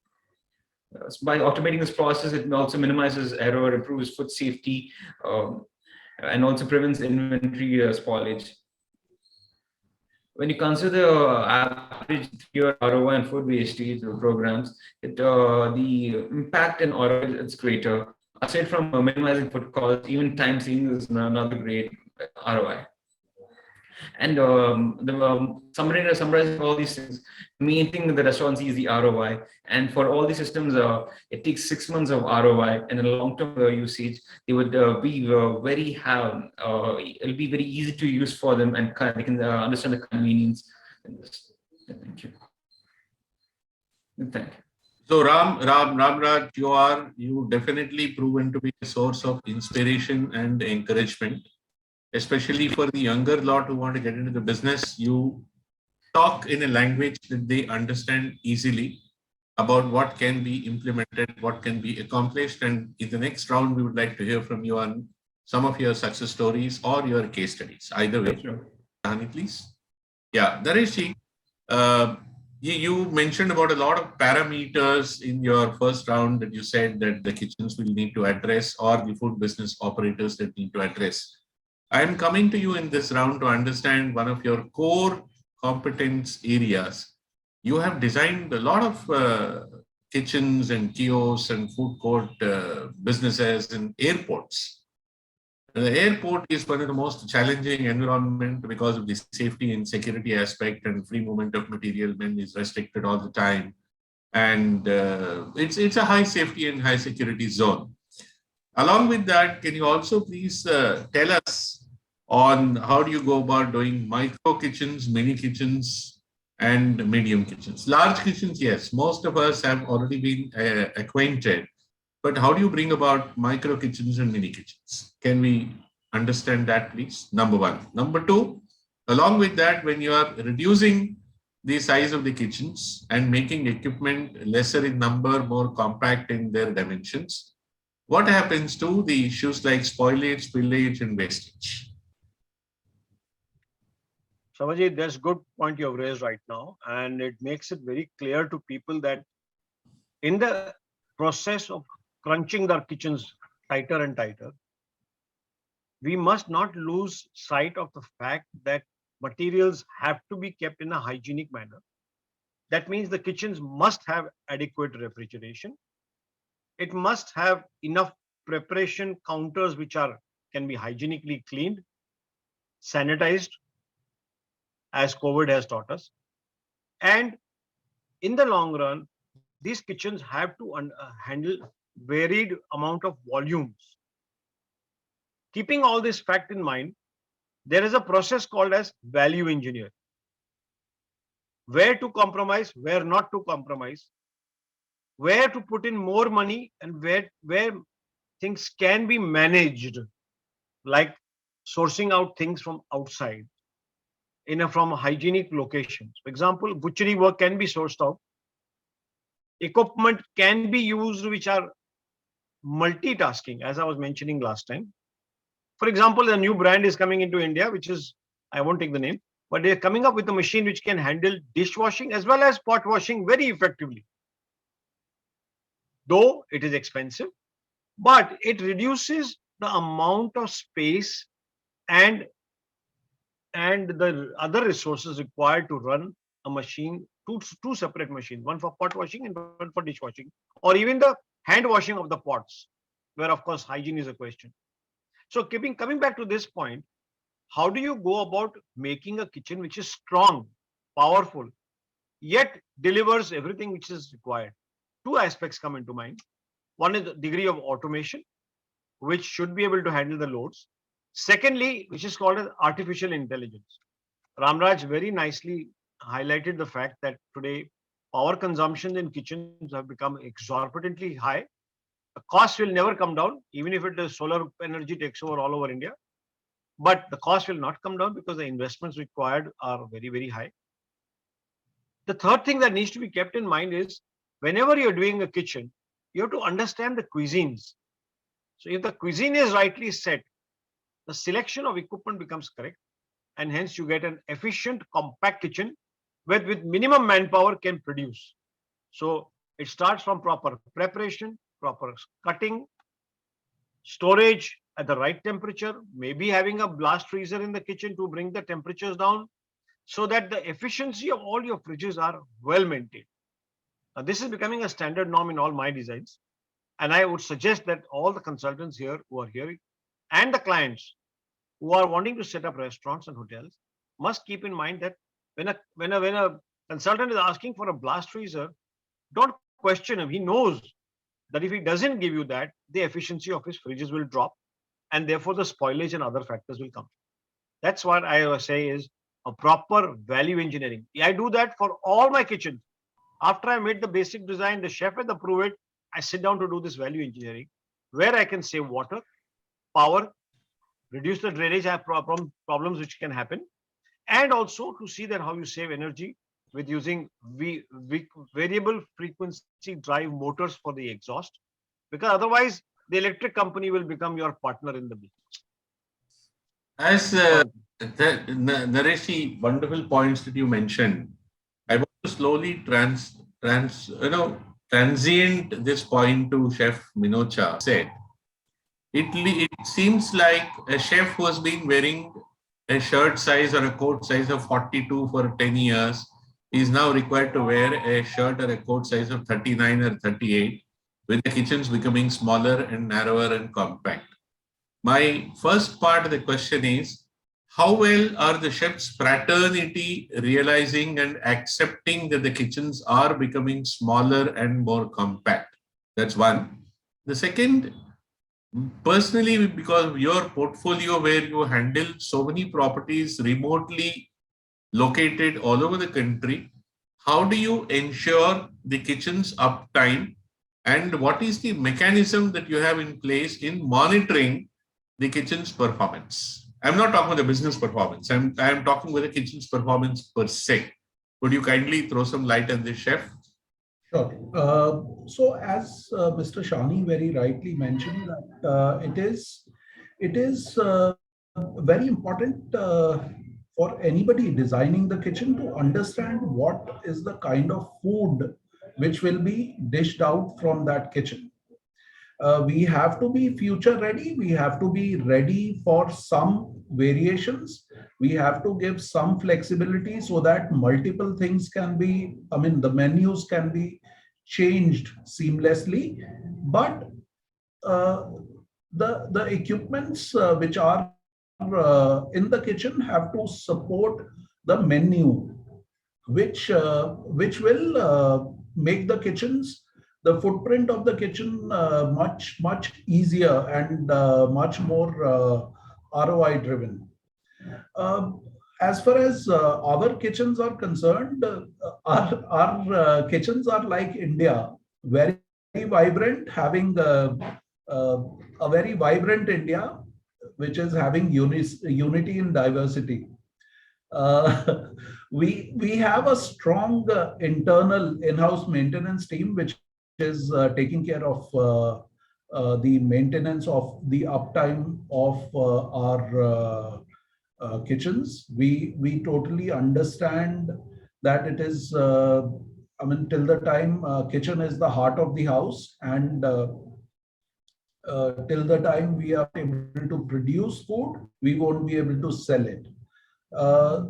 So by automating this process, it also minimizes error, improves food safety, and also prevents inventory spoilage. When you consider average 3-year ROI and food wastage programs, the impact in ROI is greater. Aside from minimizing food costs, even time saving is another great ROI. And summarizing all these things, the main thing that the restaurant sees is the ROI. And for all these systems, it takes 6 months of ROI, and in long-term usage, they would be it'll be very easy to use for them, and they can understand the convenience in this. Thank you. Thank you. So Ramraj, you definitely proven to be a source of inspiration and encouragement, especially for the younger lot who want to get into the business. You talk in a language that they understand easily about what can be implemented, what can be accomplished. And in the next round, we would like to hear from you on some of your success stories or your case studies. Either way, Sure. Dhani, please. Yeah, Nareshji, You mentioned about a lot of parameters in your first round that you said that the kitchens will need to address, or the food business operators that need to address. I'm coming to you in this round to understand one of your core competence areas. You have designed a lot of kitchens and kiosks and food court businesses in airports. The airport is one of the most challenging environment because of the safety and security aspect, and free movement of material men is restricted all the time. And it's a high safety and high security zone. Along with that, can you also please tell us on how do you go about doing micro kitchens, mini kitchens, and medium kitchens? Large kitchens, yes, most of us have already been acquainted. But how do you bring about micro kitchens and mini kitchens? Can we understand that, please? Number one. Number two, along with that, when you are reducing the size of the kitchens and making equipment lesser in number, more compact in their dimensions, what happens to the issues like spoilage, spillage, and wastage? Savaji, that's a good point you have raised right now, and it makes it very clear to people that in the process of crunching their kitchens tighter and tighter, we must not lose sight of the fact that materials have to be kept in a hygienic manner. That means the kitchens must have adequate refrigeration. It must have enough preparation counters which can be hygienically cleaned, sanitized, as COVID has taught us. And in the long run, these kitchens have to handle varied amount of volumes. Keeping all this fact in mind, there is a process called as value engineering. Where to compromise, where not to compromise, where to put in more money, and where things can be managed, like sourcing out things from outside from hygienic locations. For example, butchery work can be sourced out. Equipment can be used which are multitasking, as I was mentioning last time. For example, a new brand is coming into India, which is, I won't take the name, but they're coming up with a machine which can handle dishwashing as well as pot washing very effectively. Though it is expensive, but it reduces the amount of space and the other resources required to run a machine, two separate machines, one for pot washing and one for dishwashing, or even the hand washing of the pots, where of course hygiene is a question. So coming back to this point, how do you go about making a kitchen which is strong, powerful, yet delivers everything which is required? Two aspects come into mind. One is the degree of automation, which should be able to handle the loads. Secondly, which is called as artificial intelligence. Ramraj very nicely highlighted the fact that today power consumption in kitchens have become exorbitantly high. The cost will never come down, even if it is solar energy takes over all over India. But the cost will not come down because the investments required are very, very high. The third thing that needs to be kept in mind is whenever you're doing a kitchen, you have to understand the cuisines. So if the cuisine is rightly set, the selection of equipment becomes correct, and hence you get an efficient, compact kitchen with minimum manpower can produce. So it starts from proper preparation, proper cutting, storage at the right temperature, maybe having a blast freezer in the kitchen to bring the temperatures down, so that the efficiency of all your fridges are well maintained. Now, this is becoming a standard norm in all my designs. And I would suggest that all the consultants here who are here and the clients who are wanting to set up restaurants and hotels must keep in mind that when a consultant is asking for a blast freezer, don't question him. He knows that if he doesn't give you that, the efficiency of his fridges will drop, and therefore the spoilage and other factors will come. That's what I say is a proper value engineering. I do that for all my kitchens. After I made the basic design, the chef has approved it, I sit down to do this value engineering, where I can save water, power, reduce the drainage problems which can happen, and also to see that how you save energy with using variable frequency drive motors for the exhaust, because otherwise the electric company will become your partner in the business. As Naresh, wonderful points that you mentioned, I want to slowly transient this point to Chef Minocha said, it seems like a chef who has been wearing a shirt size or a coat size of 42 for 10 years is now required to wear a shirt or a coat size of 39 or 38, with the kitchens becoming smaller and narrower and compact. My first part of the question is, how well are the chefs fraternity realizing and accepting that the kitchens are becoming smaller and more compact? That's one. The second, personally, because of your portfolio where you handle so many properties remotely located all over the country, how do you ensure the kitchen's uptime, and what is the mechanism that you have in place in monitoring the kitchen's performance? I'm not talking about the business performance. I'm talking about the kitchen's performance per se. Would you kindly throw some light on this, Chef? Sure. So as Mr. Shani very rightly mentioned, that it is very important for anybody designing the kitchen to understand what is the kind of food which will be dished out from that kitchen. We have to be future ready. We have to be ready for some variations. We have to give some flexibility so that multiple things can be, the menus can be changed seamlessly. But the equipments which are in the kitchen have to support the menu, which will make the kitchens, the footprint of the kitchen much easier and much more ROI driven. As far as our kitchens are concerned, our kitchens are like India, very vibrant, having a very vibrant India, which is having unity in diversity. We have a strong internal in-house maintenance team, which is taking care of the maintenance of the uptime of our kitchens. We totally understand that it is, till the time kitchen is the heart of the house, and till the time we are able to produce food, we won't be able to sell it.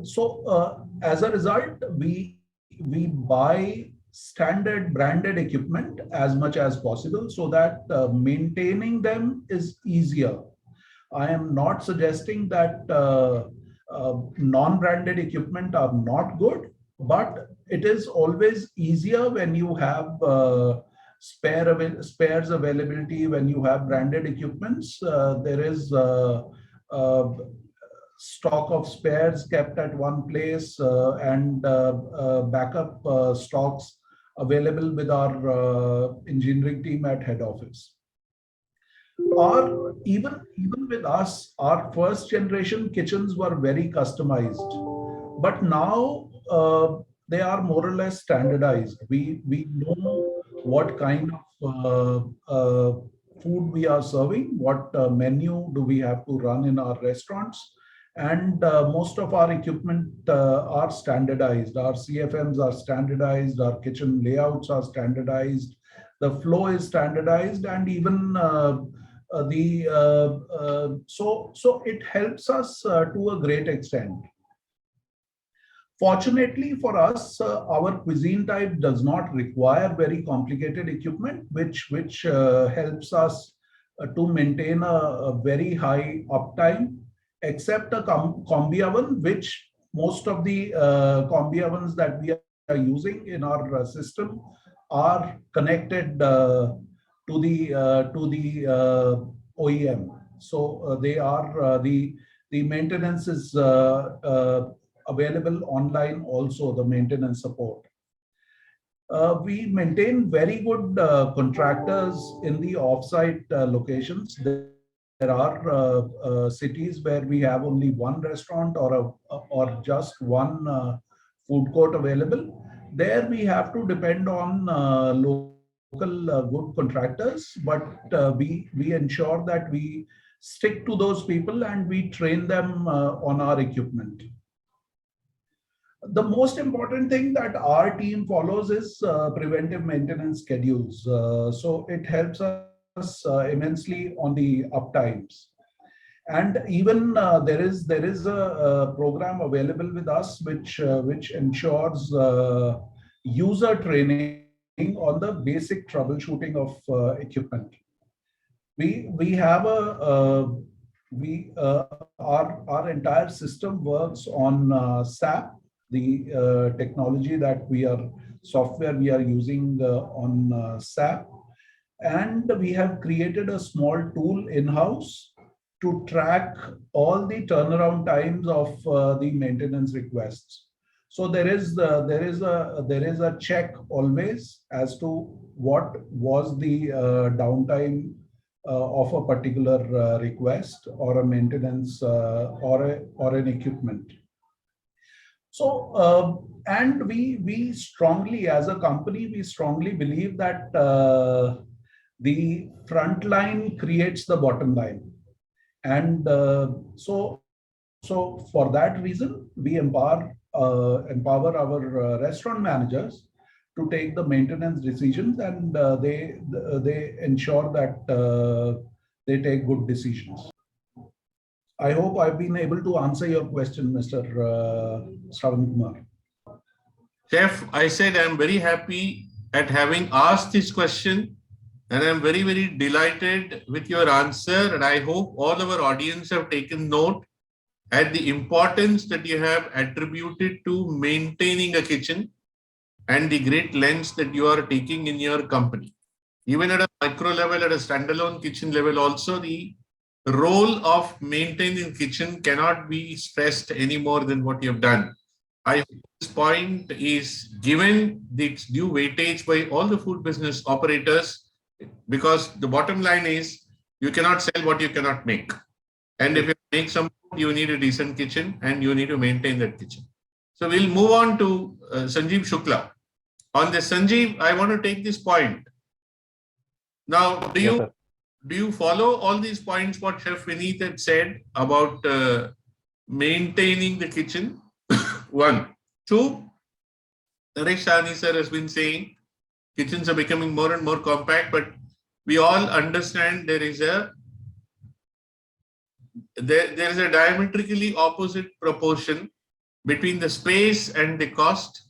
So as a result, we buy standard branded equipment as much as possible so that maintaining them is easier. I am not suggesting that non-branded equipment are not good, but it is always easier when you have spares availability. When you have branded equipments, there is stock of spares kept at one place and backup stocks available with our engineering team at head office. Or even with us, our first generation kitchens were very customized, but now they are more or less standardized. We know what kind of food we are serving, what menu do we have to run in our restaurants, and most of our equipment are standardized. Our CFMs are standardized, our kitchen layouts are standardized, the flow is standardized, and even so it helps us to a great extent. Fortunately for us, our cuisine type does not require very complicated equipment, which helps us to maintain a very high uptime, except a combi oven, which most of the combi ovens that we are using in our system are connected to the OEM. So they are the maintenance is available online also, the maintenance support. We maintain very good contractors in the offsite locations. There are cities where we have only one restaurant or just one food court available. There we have to depend on local good contractors, but we ensure that we stick to those people and we train them on our equipment. the most important thing that our team follows is preventive maintenance schedules. So it helps us immensely on the uptimes. And even there is a program available with us which ensures user training on the basic troubleshooting of equipment. We have our entire system works on SAP, the technology that software we are using on SAP, and we have created a small tool in-house to track all the turnaround times of the maintenance requests. So there is a check always as to what was the downtime of a particular request or a maintenance or an equipment. So and we strongly, as a company, we strongly believe that the front line creates the bottom line. And so for that reason, we empower our restaurant managers to take the maintenance decisions, and they ensure that they take good decisions. I hope I've been able to answer your question, Mr. Shravan Kumar. Chef, I said I'm very happy at having asked this question, and I'm very, very delighted with your answer. And I hope all our audience have taken note at the importance that you have attributed to maintaining a kitchen and the great lengths that you are taking in your company. Even at a micro level, at a standalone kitchen level also, the role of maintaining kitchen cannot be stressed any more than what you have done. I hope this point is given its due weightage by all the food business operators, because the bottom line is you cannot sell what you cannot make. And if you make some food, you need a decent kitchen and you need to maintain that kitchen. So we'll move on to Sanjeev Shukla. On this, Sanjeev, I want to take this point. Now, do you follow all these points what Chef Vineet had said about maintaining the kitchen? One. Two, Naresh Sahni sir has been saying kitchens are becoming more and more compact, but we all understand there is a diametrically opposite proportion between the space and the cost,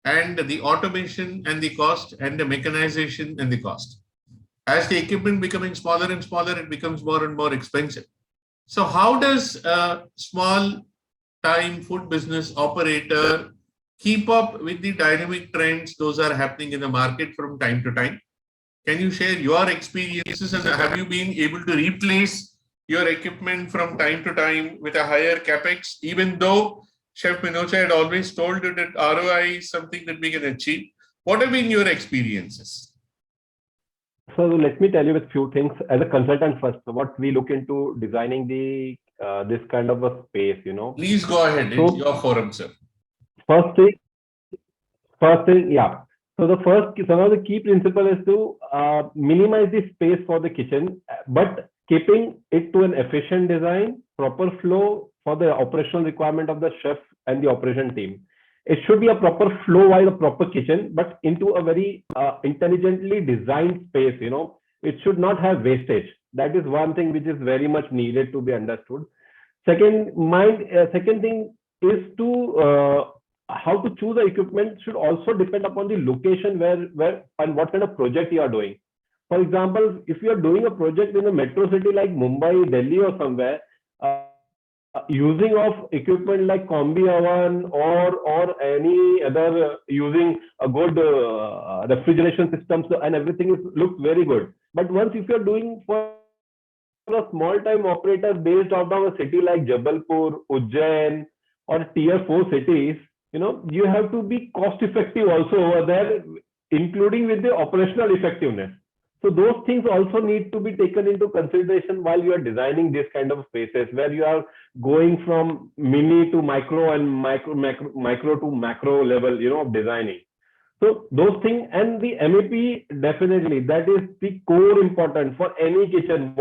and the automation and the cost, and the mechanization and the cost. As the equipment becoming smaller and smaller, it becomes more and more expensive. So how does a small time food business operator keep up with the dynamic trends those are happening in the market from time to time? Can you share your experiences, and have you been able to replace your equipment from time to time with a higher capex, even though Chef Minocha had always told you that ROI is something that we can achieve? What have been your experiences? So let me tell you with few things as a consultant first. What we look into designing the this kind of a space, you know. Please go ahead. It's your forum, sir. First thing, yeah. So some of the key principle is to minimize the space for the kitchen, but keeping it to an efficient design, proper flow for the operational requirement of the chef and the operation team. It should be a proper flow while a proper kitchen, but into a very intelligently designed space, you know. It should not have wastage. That is one thing which is very much needed to be understood. Second thing is to how to choose the equipment should also depend upon the location where and what kind of project you are doing. For example, if you are doing a project in a metro city like Mumbai, Delhi or somewhere, using of equipment like combi oven or any other using a good refrigeration system, so and everything looks very good. But once if you are doing for a small time operator based out of a city like Jabalpur, Ujjain or tier 4 cities, you know, you have to be cost effective also over there, including with the operational effectiveness. So those things also need to be taken into consideration while you are designing this kind of spaces where you are going from mini to micro and micro to macro level, you know, of designing. So those things, and the MEP, definitely that is the core important for any kitchen,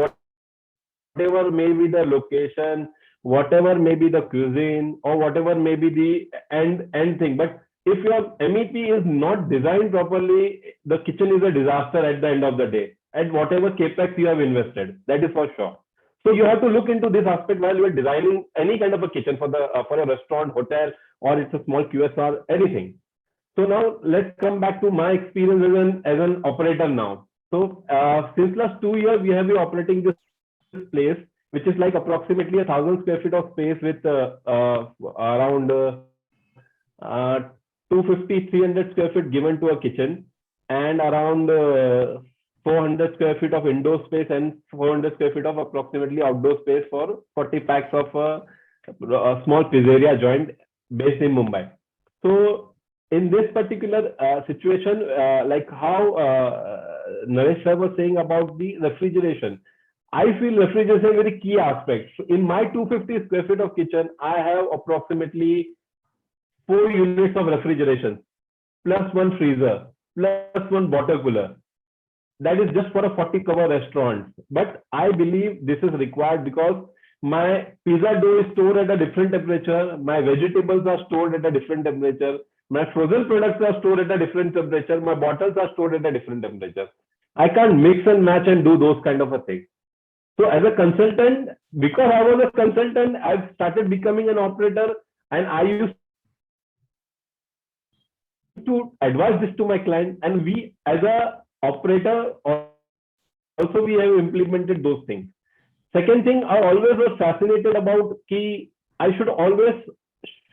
whatever may be the location, whatever may be the cuisine or whatever may be the end thing. But if your MEP is not designed properly, the kitchen is a disaster at the end of the day, at whatever capex you have invested. That is for sure. So you have to look into this aspect while you are designing any kind of a kitchen for a restaurant, hotel, or it's a small QSR, anything. So now let's come back to my experience as an operator now. So since last 2 years, we have been operating this place, which is like approximately 1,000 square feet of space with around 250, 300 square feet given to a kitchen, and around 400 square feet of indoor space and 400 square feet of approximately outdoor space for 40 packs of a small pizzeria joint based in Mumbai. So in this particular situation, like how Naresh sir was saying about the refrigeration, I feel refrigeration is a very key aspect. So in my 250 square feet of kitchen, I have approximately 4 units of refrigeration, plus 1 freezer, plus 1 water cooler. That is just for a 40 cover restaurant. But I believe this is required because my pizza dough is stored at a different temperature. My vegetables are stored at a different temperature. My frozen products are stored at a different temperature. My bottles are stored at a different temperature. I can't mix and match and do those kind of a thing. So as a consultant, because I was a consultant, I've started becoming an operator, and I used to advise this to my client, and we as a operator also we have implemented those things. Second thing, I always was fascinated about key. I should always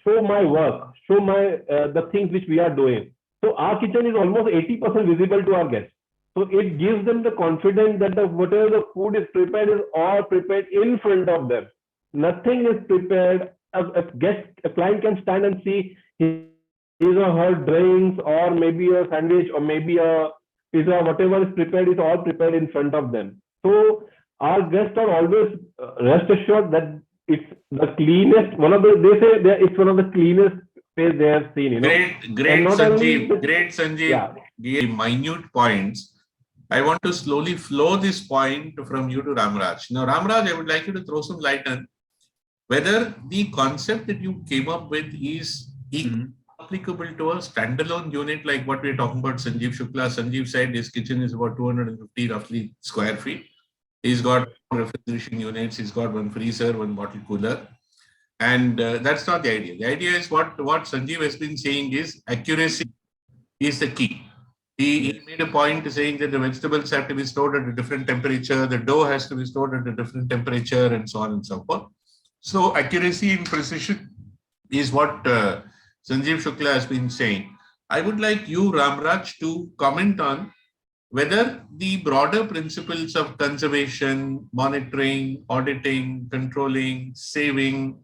show my work, show my the things which we are doing. So our kitchen is almost 80% visible to our guests. So it gives them the confidence that whatever the food is prepared is all prepared in front of them. Nothing is prepared. A client can stand and see his or her drinks, or maybe a sandwich, or maybe a pizza, whatever is prepared is all prepared in front of them. So our guests are always rest assured that it's the cleanest. They say it's one of the cleanest space they have seen. You know, great Sanjeev. Yeah. The minute points. I want to slowly flow this point from you to Ramraj. Now, Ramraj, I would like you to throw some light on whether the concept that you came up with is applicable to a standalone unit like what we're talking about. Sanjeev Shukla. Sanjeev said his kitchen is about 250 roughly square feet. He's got refrigeration units. He's got 1 freezer, 1 bottle cooler. And that's not the idea. The idea is what Sanjeev has been saying is accuracy is the key. He made a point saying that the vegetables have to be stored at a different temperature, the dough has to be stored at a different temperature, and so on and so forth. So accuracy and precision is what Sanjeev Shukla has been saying. I would like you, Ramraj, to comment on whether the broader principles of conservation, monitoring, auditing, controlling, saving,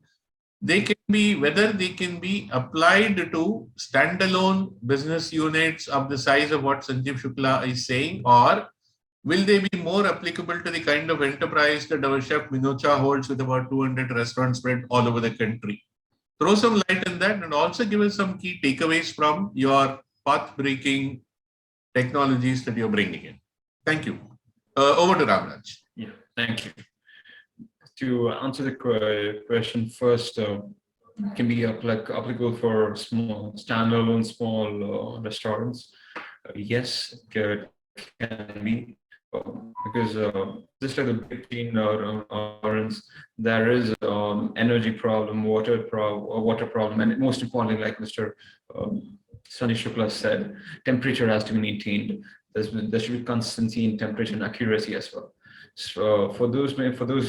whether they can be applied to standalone business units of the size of what Sanjeev Shukla is saying, or will they be more applicable to the kind of enterprise that our chef Minocha holds with about 200 restaurants spread all over the country? Throw some light on that and also give us some key takeaways from your path-breaking technologies that you're bringing in. Thank you. Over to Ramraj. Yeah, thank you. To answer the question first, can be applicable for standalone small restaurants. Yes, it can be, because just like the big chain orange, there is energy problem, water problem, and most importantly, like Mr. Sanjeev Shukla said, temperature has to be maintained. There should be consistency in temperature and accuracy as well. So for those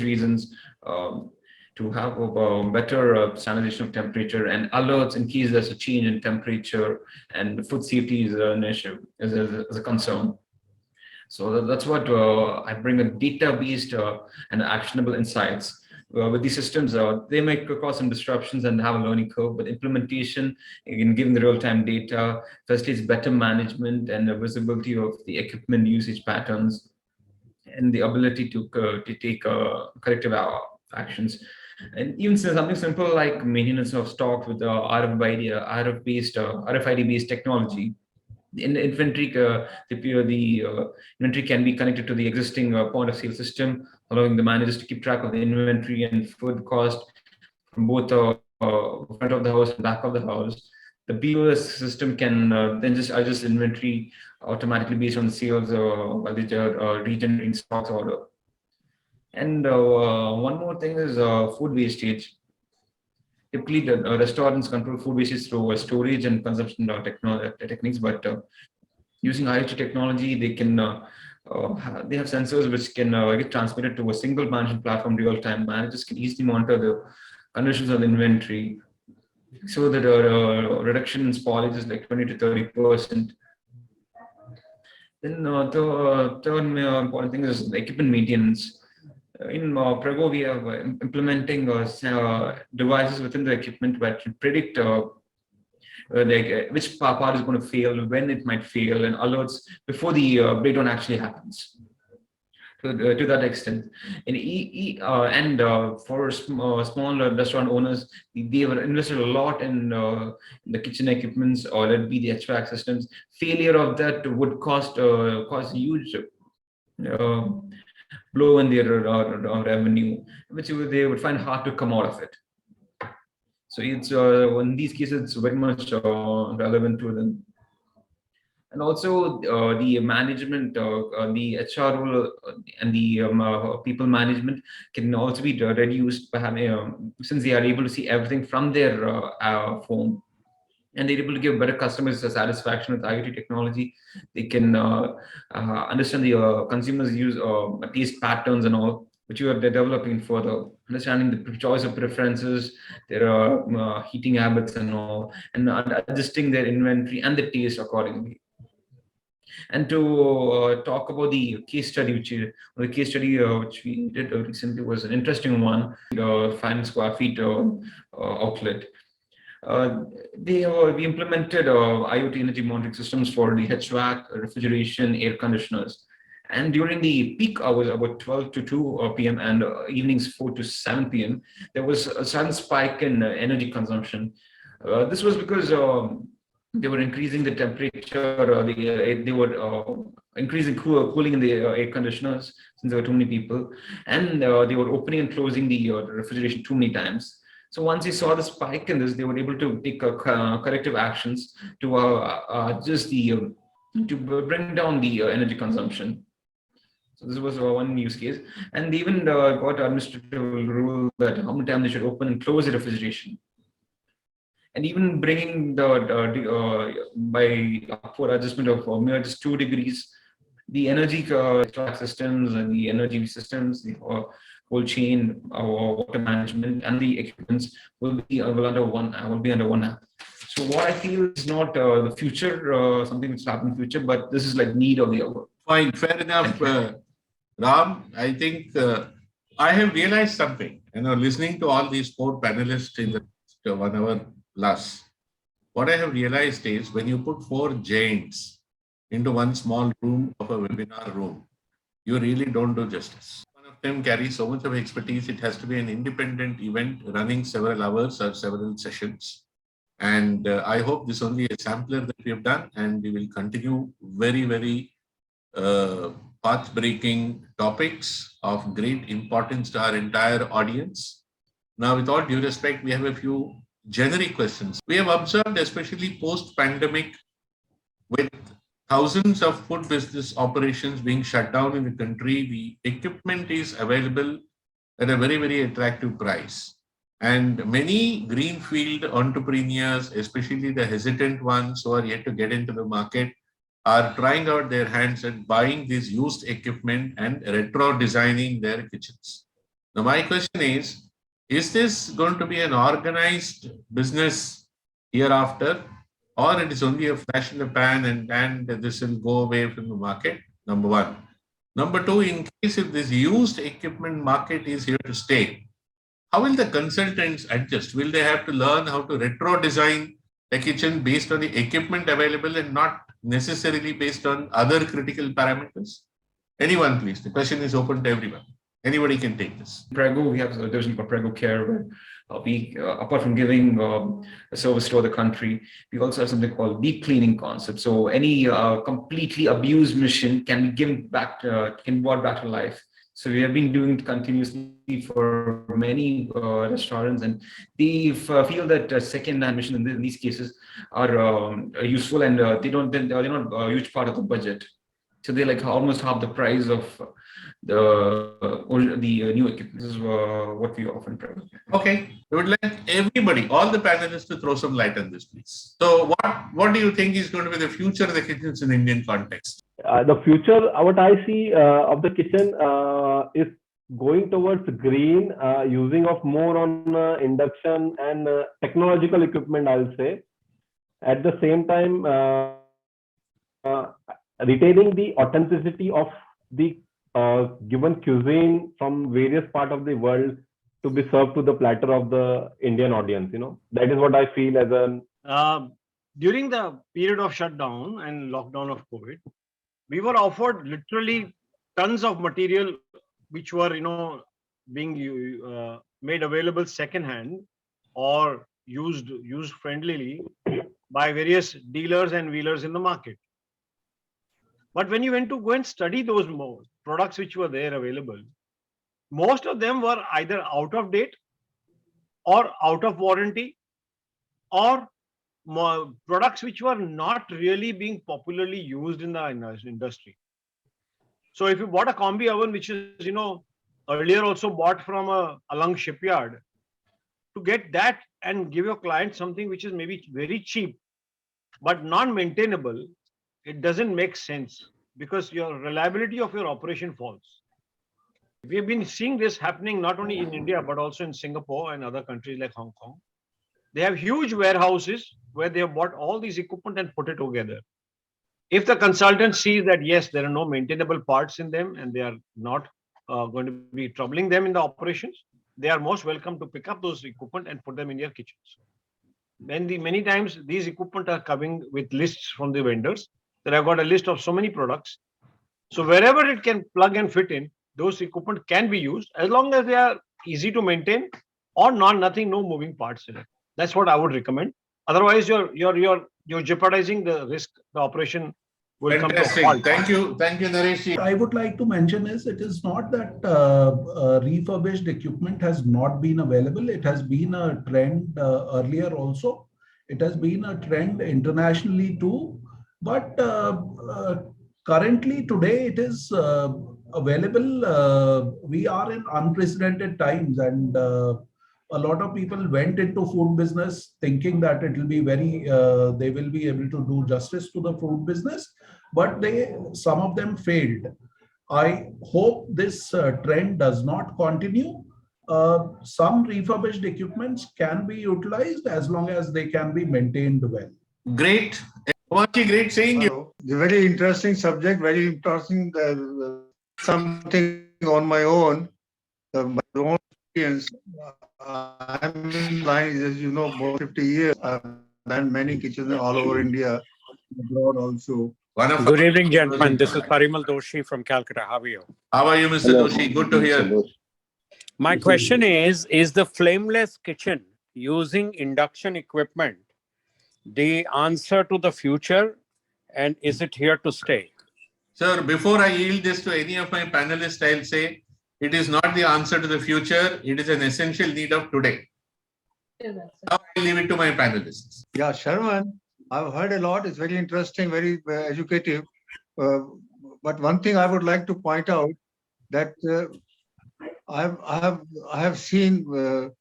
reasons, to have a better standardization of temperature and alerts in case there's a change in temperature, and food safety is an issue, is a concern. So that's what I bring, a data-based and actionable insights. With these systems, they may cause some disruptions and have a learning curve, but implementation, again, given the real-time data, facilitates better management and visibility of the equipment usage patterns, and the ability to take corrective actions. And even something simple like maintenance of stock with the RFID-based technology. In the inventory, the inventory can be connected to the existing point of sale system, allowing the managers to keep track of the inventory and food cost, from both front of the house and back of the house. The POS system can then just adjust inventory automatically based on the sales while they regenerating stocks order. And one more thing is food wastage. Typically, the restaurants control food wastage through storage and consumption techniques, but using IoT technology, they can they have sensors which can get transmitted to a single management platform real time. Managers can easily monitor the conditions of the inventory, so that reduction in spoilage is like 20 to 30%. Then the third important thing is the equipment maintenance. In Prego, we have implementing devices within the equipment that can predict which part is going to fail, when it might fail, and alerts before the breakdown actually happens. To that extent, and for small restaurant owners, they have invested a lot in the kitchen equipments, or let it be the HVAC systems. Failure of that would cause a huge blow in their revenue, which they would find hard to come out of it. So it's in these cases, it's very much relevant to them. And also the management, the HR role and the people management can also be reduced by having, since they are able to see everything from their phone, and they're able to give better customer satisfaction with IoT technology. They can understand the consumers' use taste patterns and all, which they're developing further, understanding the choice of preferences, their heating habits and all, and adjusting their inventory and the taste accordingly. And to talk about the case study, which we did recently was an interesting one. 500 square feet outlet. We implemented IoT energy monitoring systems for the HVAC, refrigeration, air conditioners. And during the peak hours, about 12 to 2 p.m. and evenings 4 to 7 p.m., there was a sudden spike in energy consumption. This was because they were increasing the temperature, they were increasing cooling in the air conditioners since there were too many people, and they were opening and closing the refrigeration too many times. So once they saw the spike in this, they were able to take corrective actions to adjust to bring down the energy consumption. So this was one use case, and they even got administrative rule that how many times they should open and close the refrigeration. And even bringing by upward adjustment of mere just 2 degrees, the energy systems and the energy systems, the whole chain, water management, and the equipments will be under one app. So what I feel is not the future, something which will happen in the future, but this is like need of the hour. Fine, fair enough, Ram. I think I have realized something. Listening to all these 4 panelists in the 1 hour plus, what I have realized is when you put 4 giants into one small room of a webinar room, you really don't do justice. One of them carries so much of expertise, it has to be an independent event running several hours or several sessions. And I hope this is only a sampler that we have done, and we will continue very, very path-breaking topics of great importance to our entire audience. Now, with all due respect, we have a few generic questions. We have observed, especially post-pandemic, with thousands of food business operations being shut down in the country, the equipment is available at a very, very attractive price. And many greenfield entrepreneurs, especially the hesitant ones who are yet to get into the market, are trying out their hands at buying this used equipment and retro designing their kitchens. Now, my question is this going to be an organized business hereafter, or it is only a flash in the pan and this will go away from the market? Number 1. Number 2, in case if this used equipment market is here to stay, how will the consultants adjust? Will they have to learn how to retro design the kitchen based on the equipment available and not necessarily based on other critical parameters? Anyone, please. The question is open to everyone. Anybody can take this. Prego, we have a division called Prego Care, where we, apart from giving a service to the country, we also have something called deep cleaning concept. So any completely abused machine can be given back, can be brought back to life. So we have been doing it continuously for many restaurants, and they feel that second-hand machines in these cases are useful, and they're not a huge part of the budget. So they're like almost half the price of the new equipment. This is what we often try. Okay, we would like everybody, all the panelists, to throw some light on this, please. So, what do you think is going to be the future of the kitchens in Indian context? The future, what I see of the kitchen is going towards green, using of more on induction and technological equipment, I'll say. At the same time, retaining the authenticity of the given cuisine from various parts of the world to be served to the platter of the Indian audience. That is what I feel as an. During the period of shutdown and lockdown of COVID, we were offered literally tons of material which were, being made available secondhand or used friendlily by various dealers and wheelers in the market. But when you went to go and study those products which were there available, most of them were either out of date or out of warranty, or products which were not really being popularly used in the industry. So if you bought a combi oven, which is, earlier also bought from a Alang shipyard, to get that and give your client something which is maybe very cheap, but non-maintainable, it doesn't make sense, because your reliability of your operation falls. We have been seeing this happening not only in India, but also in Singapore and other countries like Hong Kong. They have huge warehouses where they have bought all these equipment and put it together. If the consultant sees that, yes, there are no maintainable parts in them and they are not going to be troubling them in the operations, they are most welcome to pick up those equipment and put them in their kitchens. Many times these equipment are coming with lists from the vendors that I've got a list of so many products. So wherever it can plug and fit in, those equipment can be used as long as they are easy to maintain or no moving parts in it. That's what I would recommend. Otherwise, you're jeopardizing the risk. The operation will Fantastic. come to a halt. Thank you, Naresh. I would like to mention is it is not that refurbished equipment has not been available. It has been a trend earlier also. It has been a trend internationally too. But currently today it is available. We are in unprecedented times, and a lot of people went into food business thinking that it will be they will be able to do justice to the food business, but some of them failed. I hope this trend does not continue. Some refurbished equipments can be utilized as long as they can be maintained well. Great. Great seeing you. Very interesting subject, very interesting, something on my own, my own experience. I'm in line, as you know, about 50 years. I've done many kitchens all over India, abroad also. Good evening, gentlemen. This is Parimal Doshi from Calcutta. How are you? How are you, Mr. Doshi? Good to hear. My question is the flameless kitchen using induction equipment the answer to the future, and is it here to stay? Sir, before I yield this to any of my panelists, I'll say it is not the answer to the future. It is an essential need of today. Now I'll leave it to my panelists. Yeah, Sharman, I've heard a lot. It's very interesting, very educative. But one thing I would like to point out that I have seen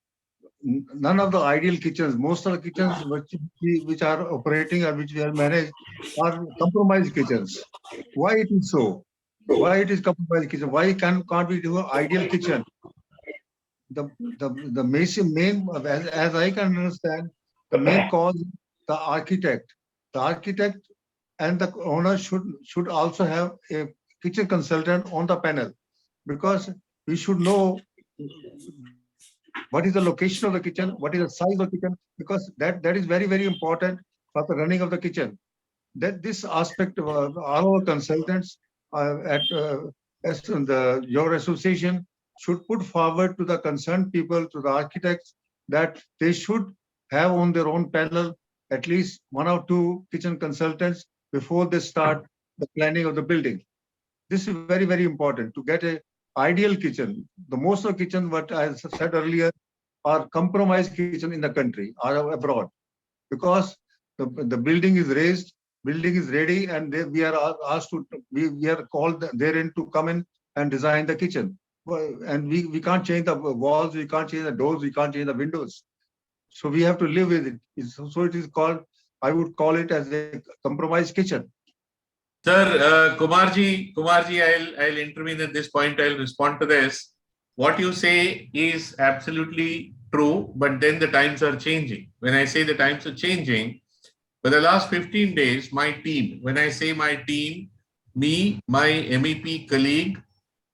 none of the ideal kitchens. Most of the kitchens which are operating or which we have managed are compromised kitchens. Why it is so? Why it is compromised kitchen? Why can't we do an ideal kitchen? The main, as I can understand, the main cause is the architect. The architect and the owner should also have a kitchen consultant on the panel, because we should know what is the location of the kitchen, what is the size of the kitchen, because that is very, very important for the running of the kitchen. That this aspect of all our consultants your association should put forward to the concerned people, to the architects, that they should have on their own panel at least 1 or 2 kitchen consultants before they start the planning of the building. This is very, very important to get a ideal kitchen. The most of the kitchen, what I said earlier, are compromised kitchen in the country or abroad, because the building is raised, building is ready, and we are asked to, we are called therein to come in and design the kitchen. And we can't change the walls, we can't change the doors, we can't change the windows. So we have to live with it. So it is called, I would call it as a compromised kitchen. Sir, Kumarji, I'll intervene at this point. I'll respond to this. What you say is absolutely true, but then the times are changing. When I say the times are changing, for the last 15 days, my team, when I say my team, me, my MEP colleague,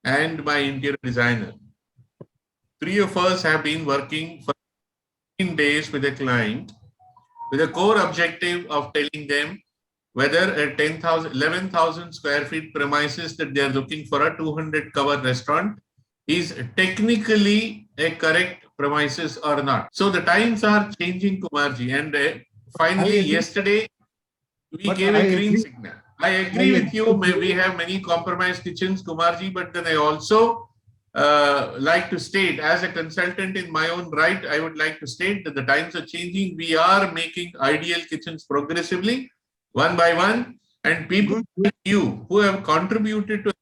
and my interior designer, 3 of us have been working for 15 days with a client with a core objective of telling them whether a 11,000 square feet premises that they are looking for a 200 cover restaurant is technically a correct premises or not. So the times are changing, Kumarji, and finally yesterday we gave a green signal. I agree with you. We have many compromised kitchens, Kumarji, but then I also like to state, as a consultant in my own right, I would like to state that the times are changing. We are making ideal kitchens progressively, one by one, and people like you who have contributed to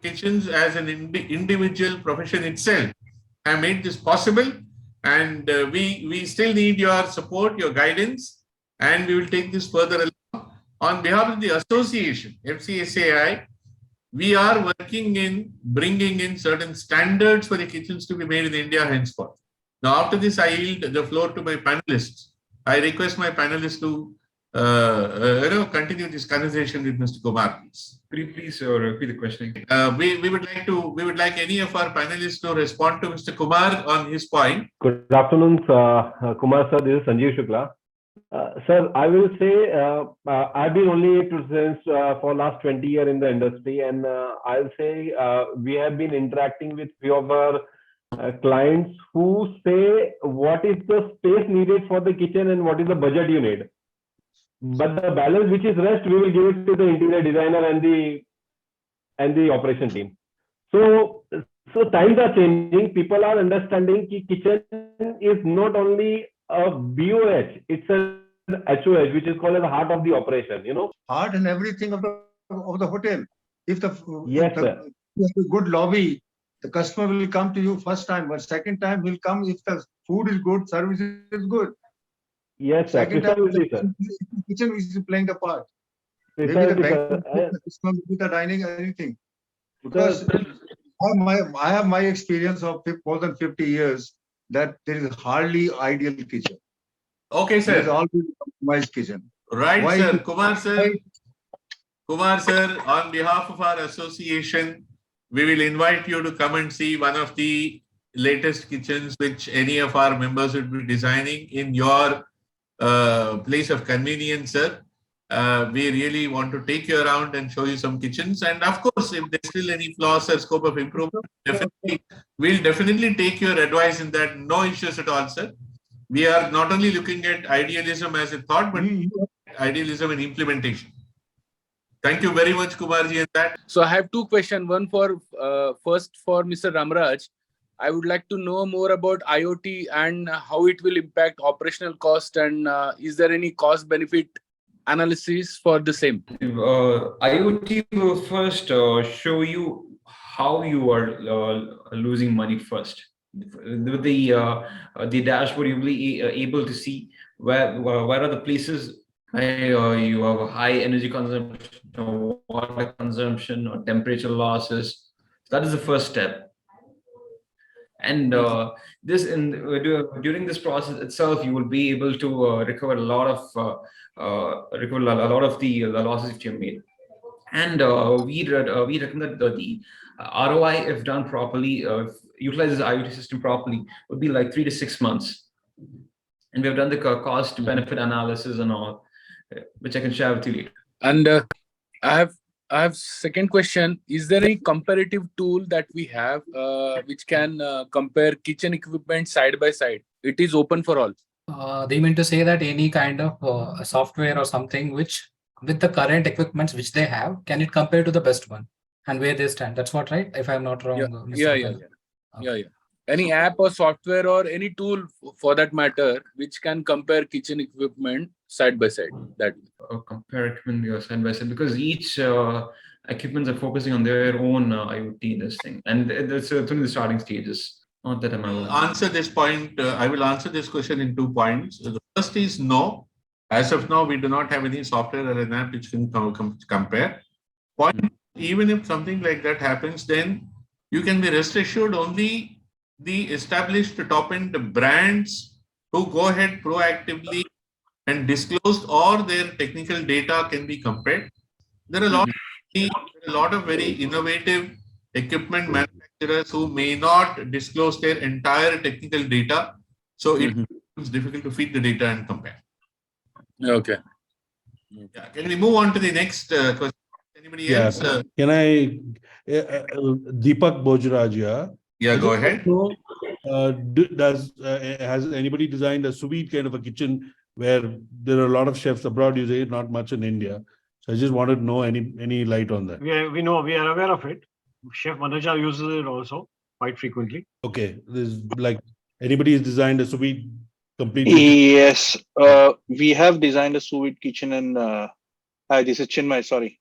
kitchens as an individual profession itself have made this possible, and we still need your support, your guidance, and we will take this further along. On behalf of the association, FCSAI, we are working in bringing in certain standards for the kitchens to be made in India henceforth. Now, after this, I yield the floor to my panelists. I request my panelists to continue this conversation with Mr. Kumar, please. Could you please repeat the question? We would like any of our panelists to respond to Mr. Kumar on his point. Good afternoon, Kumar sir. This is Sanjeev Shukla. Sir, I will say I've been only since for last 20 years in the industry, and I'll say we have been interacting with few of our clients who say what is the space needed for the kitchen and what is the budget you need. But the balance which is rest, we will give it to the interior designer and the operation team. So times are changing. People are understanding that kitchen is not only a BOH, it's a HOH, which is called as the heart of the operation, you know. Heart and everything of the hotel. If the yes, sir. You have a good lobby, the customer will come to you first time, but second time will come if the food is good, service is good. Yes, sir. Second time, the kitchen is playing the part. Maybe the banquet, the customer, the dining, anything. Because I have my experience of more than 50 years that there is hardly ideal kitchen. Okay, sir. There is always a compromised kitchen. Right, Why sir. you- Kumar sir, on behalf of our association, we will invite you to come and see one of the latest kitchens which any of our members would be designing in your place of convenience, sir. We really want to take you around and show you some kitchens. And of course, if there's still any flaws or scope of improvement, we'll definitely take your advice in that. No issues at all, sir. We are not only looking at idealism as a thought, but idealism in implementation. Thank you very much, Kumarji, and that. So I have two questions. One for first for Mr. Ramraj. I would like to know more about IoT and how it will impact operational cost, and is there any cost benefit analysis for the same? IoT will first show you how you are losing money first. With the dashboard, you'll be able to see where are the places you have a high energy consumption, or water consumption, or temperature losses. That is the first step. And during this process itself, you will be able to recover a lot of the losses that you made. And we recommend that the ROI, if done properly, if utilizes the IoT system properly, would be like 3 to 6 months. And we have done the cost benefit analysis and all, which I can share with you later. And I have second question. Is there any comparative tool that we have which can compare kitchen equipment side by side? It is open for all. They mean to say that any kind of software or something which with the current equipments which they have, can it compare to the best one? and where they stand. That's what, right? If I'm not wrong, Yeah, Mr. yeah, Upendra. yeah. Any app or software or any tool for that matter, which can compare kitchen equipment side by side. That Compare equipment side by side, because each equipments are focusing on their own IoT this thing, and that's only the starting stages. Not that I'm aware. Answer this point. I will answer this question in 2 points. The first is no. As of now, we do not have any software or an app which can compare. Point, even if something like that happens, then you can be rest assured only the established top-end brands who go ahead proactively and disclose or their technical data can be compared. There are a lot of very innovative equipment manufacturers who may not disclose their entire technical data. So it becomes difficult to feed the data and compare. okay. Yeah. Can we move on to the next question? Anybody else? Can I, Deepak Bojraj? Yeah, go ahead. So, has anybody designed a sous vide kind of a kitchen where there are a lot of chefs abroad use it, not much in India? So I just wanted to know any light on that. We are aware of it. Chef Manaja uses it also quite frequently. Okay, there's like anybody has designed a sous vide completely. Yes, we have designed a sous vide kitchen in. Hi, this is Chinmay. Sorry,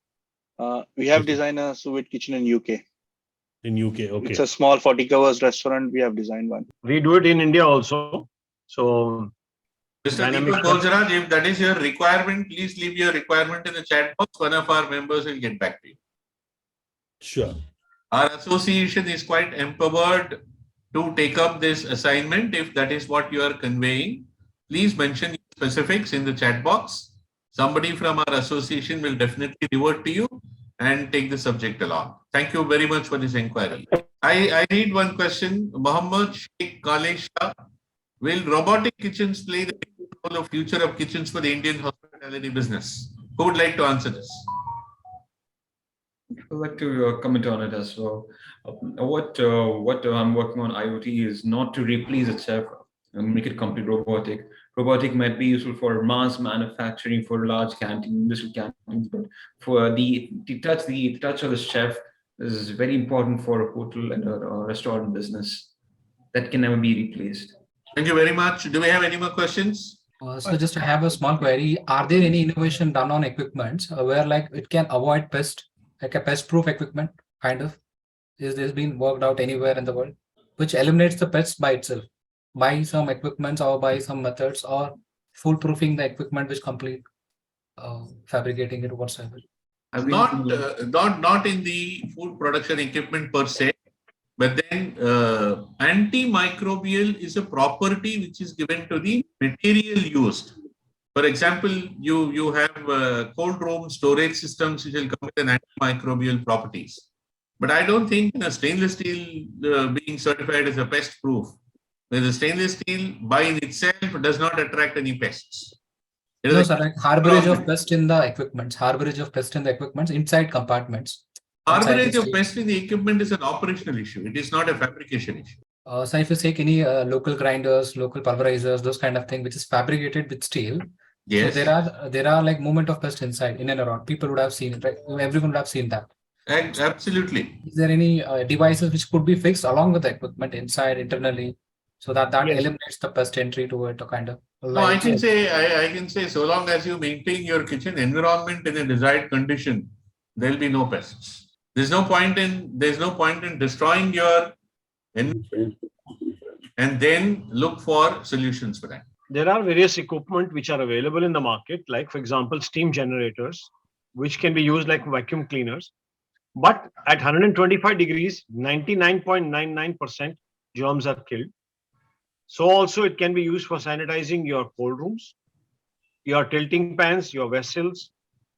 we have designed a sous vide kitchen in UK. In UK, okay. It's a small 40 covers restaurant. We have designed one. We do it in India also. So, Mr. Deepak Bojraj, if that is your requirement, please leave your requirement in the chat box. One of our members will get back to you. Sure. Our association is quite empowered to take up this assignment. If that is what you are conveying, please mention specifics in the chat box. Somebody from our association will definitely revert to you and take the subject along. Thank you very much for this inquiry. I read one question. Mohammed Sheikh Kale Shah, will robotic kitchens play the role of future of kitchens for the Indian hospitality business? Who would like to answer this? I would like to comment on it as well. What I'm working on IoT is not to replace itself and make it completely robotic. Robotic might be useful for mass manufacturing, for large canteen, industrial canteens, but for the touch of the chef is very important for a hotel and a restaurant business. That can never be replaced. Thank you very much. Do we have any more questions? So just to have a small query, are there any innovation done on equipments where like it can avoid pest, like a pest-proof equipment kind of? Is this been worked out anywhere in the world, which eliminates the pests by itself, by some equipments or by some methods, or foolproofing the equipment which complete fabricating it whatsoever? Not in the food production equipment per se, but then antimicrobial is a property which is given to the material used. For example, you have cold room storage systems which will come with an antimicrobial properties. But I don't think in a stainless steel being certified as a pest proof, where the stainless steel by in itself does not attract any pests. No, sir, like harborage of pest in the equipments, inside compartments. Harborage of pest in the equipment is an operational issue. It is not a fabrication issue. So if you take any local grinders, local pulverizers, those kind of thing, which is fabricated with steel, yes, so there are like movement of pest inside, in and around. People would have seen it, right? Everyone would have seen that. Absolutely. Is there any devices which could be fixed along with the equipment inside internally, so that eliminates the pest entry to it, or kind of? No, I can say so long as you maintain your kitchen environment in a desired condition, there will be no pests. There's no point in destroying your environment and then look for solutions for that. There are various equipment which are available in the market, like for example, steam generators, which can be used like vacuum cleaners. But at 125 degrees, 99.99% germs are killed. So also it can be used for sanitizing your cold rooms, your tilting pans, your vessels,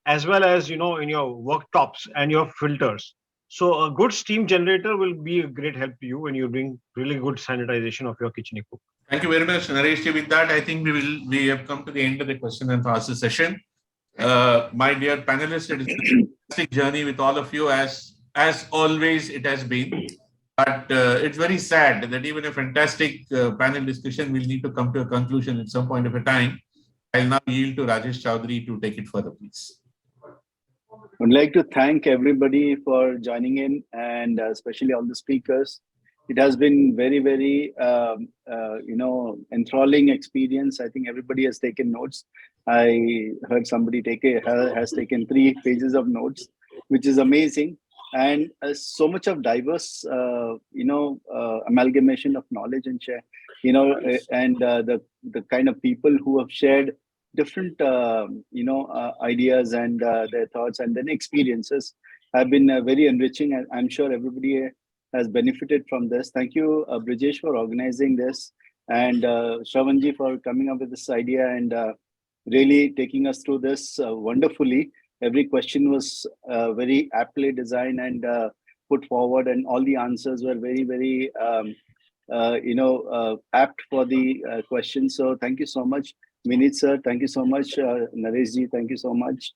as well as, in your worktops and your filters. So a good steam generator will be a great help to you when you're doing really good sanitization of your kitchen equipment. Thank you very much, Naresh. With that, I think we have come to the end of the question and answer session. My dear panelists, it is a fantastic journey with all of you, as always it has been. But it's very sad that even a fantastic panel discussion will need to come to a conclusion at some point of a time. I'll now yield to Rajesh Chowdhury to take it further, please. would like to thank everybody for joining in, and especially all the speakers. It has been very, very, enthralling experience. I think everybody has taken notes. I heard somebody has taken 3 pages of notes, which is amazing. And so much of diverse, amalgamation of knowledge and share, and the kind of people who have shared different, ideas and their thoughts and then experiences have been very enriching. And I'm sure everybody has benefited from this. Thank you, Brijesh, for organizing this, and Shravanji for coming up with this idea and really taking us through this wonderfully. Every question was very aptly designed and put forward, and all the answers were very, very, apt for the questions. So thank you so much, Vineet sir. Thank you so much, Naresh ji. Thank you so much,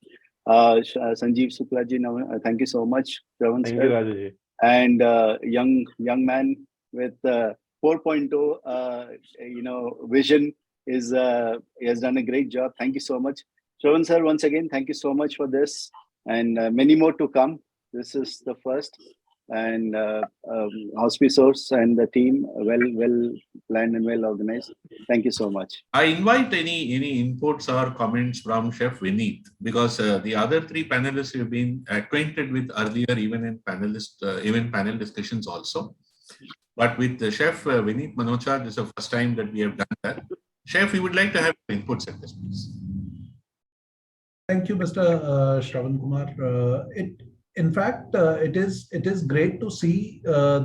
Sanjeev Shukla ji. Thank you so much, Shravan Thank sir. you, Rajesh ji. And young man with 4.0 vision he has done a great job. Thank you so much, Shravan sir. Once again, thank you so much for this, and many more to come. This is the first, and Hospisource and the team well planned and well organized. Thank you so much. I invite any inputs or comments from Chef Vineet, because the other 3 panelists you've been acquainted with earlier, even in panel discussions also. But with the Chef Vineet Manocha, this is the first time that we have done that. Chef, we would like to have inputs at this piece. Thank you, Mr. Shravan Kumar. In fact, it is great to see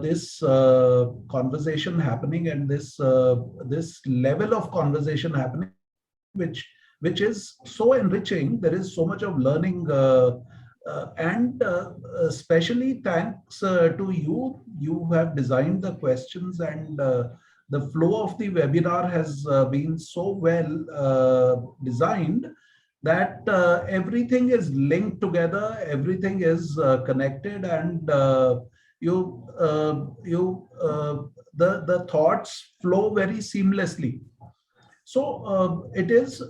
this conversation happening, and this level of conversation happening, which is so enriching. There is so much of learning, and especially thanks to you. You have designed the questions, and the flow of the webinar has been so well designed that everything is linked together, everything is connected, and the thoughts flow very seamlessly. So it is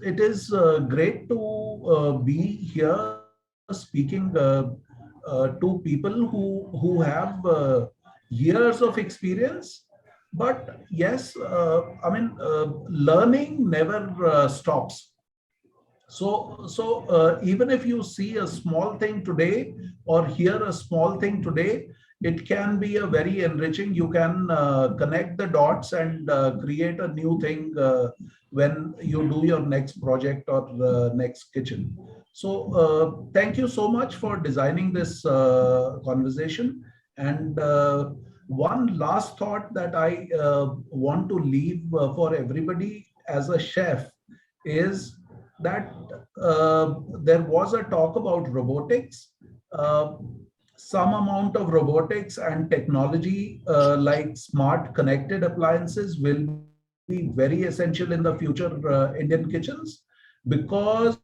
great to be here speaking to people who have years of experience. But yes, learning never stops. So even if you see a small thing today or hear a small thing today, it can be a very enriching. You can connect the dots and create a new thing when you do your next project or next kitchen. So thank you so much for designing this conversation. And one last thought that I want to leave for everybody as a chef is that there was a talk about robotics. Some amount of robotics and technology like smart connected appliances will be very essential in the future Indian kitchens, because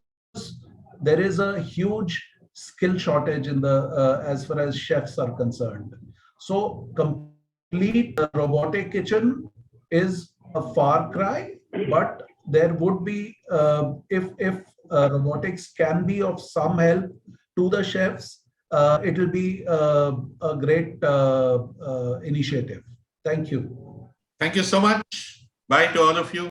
there is a huge skill shortage in the as far as chefs are concerned. So complete robotic kitchen is a far cry, but there would be, if robotics can be of some help to the chefs, it will be a great initiative. Thank you. Thank you so much. Bye to all of you.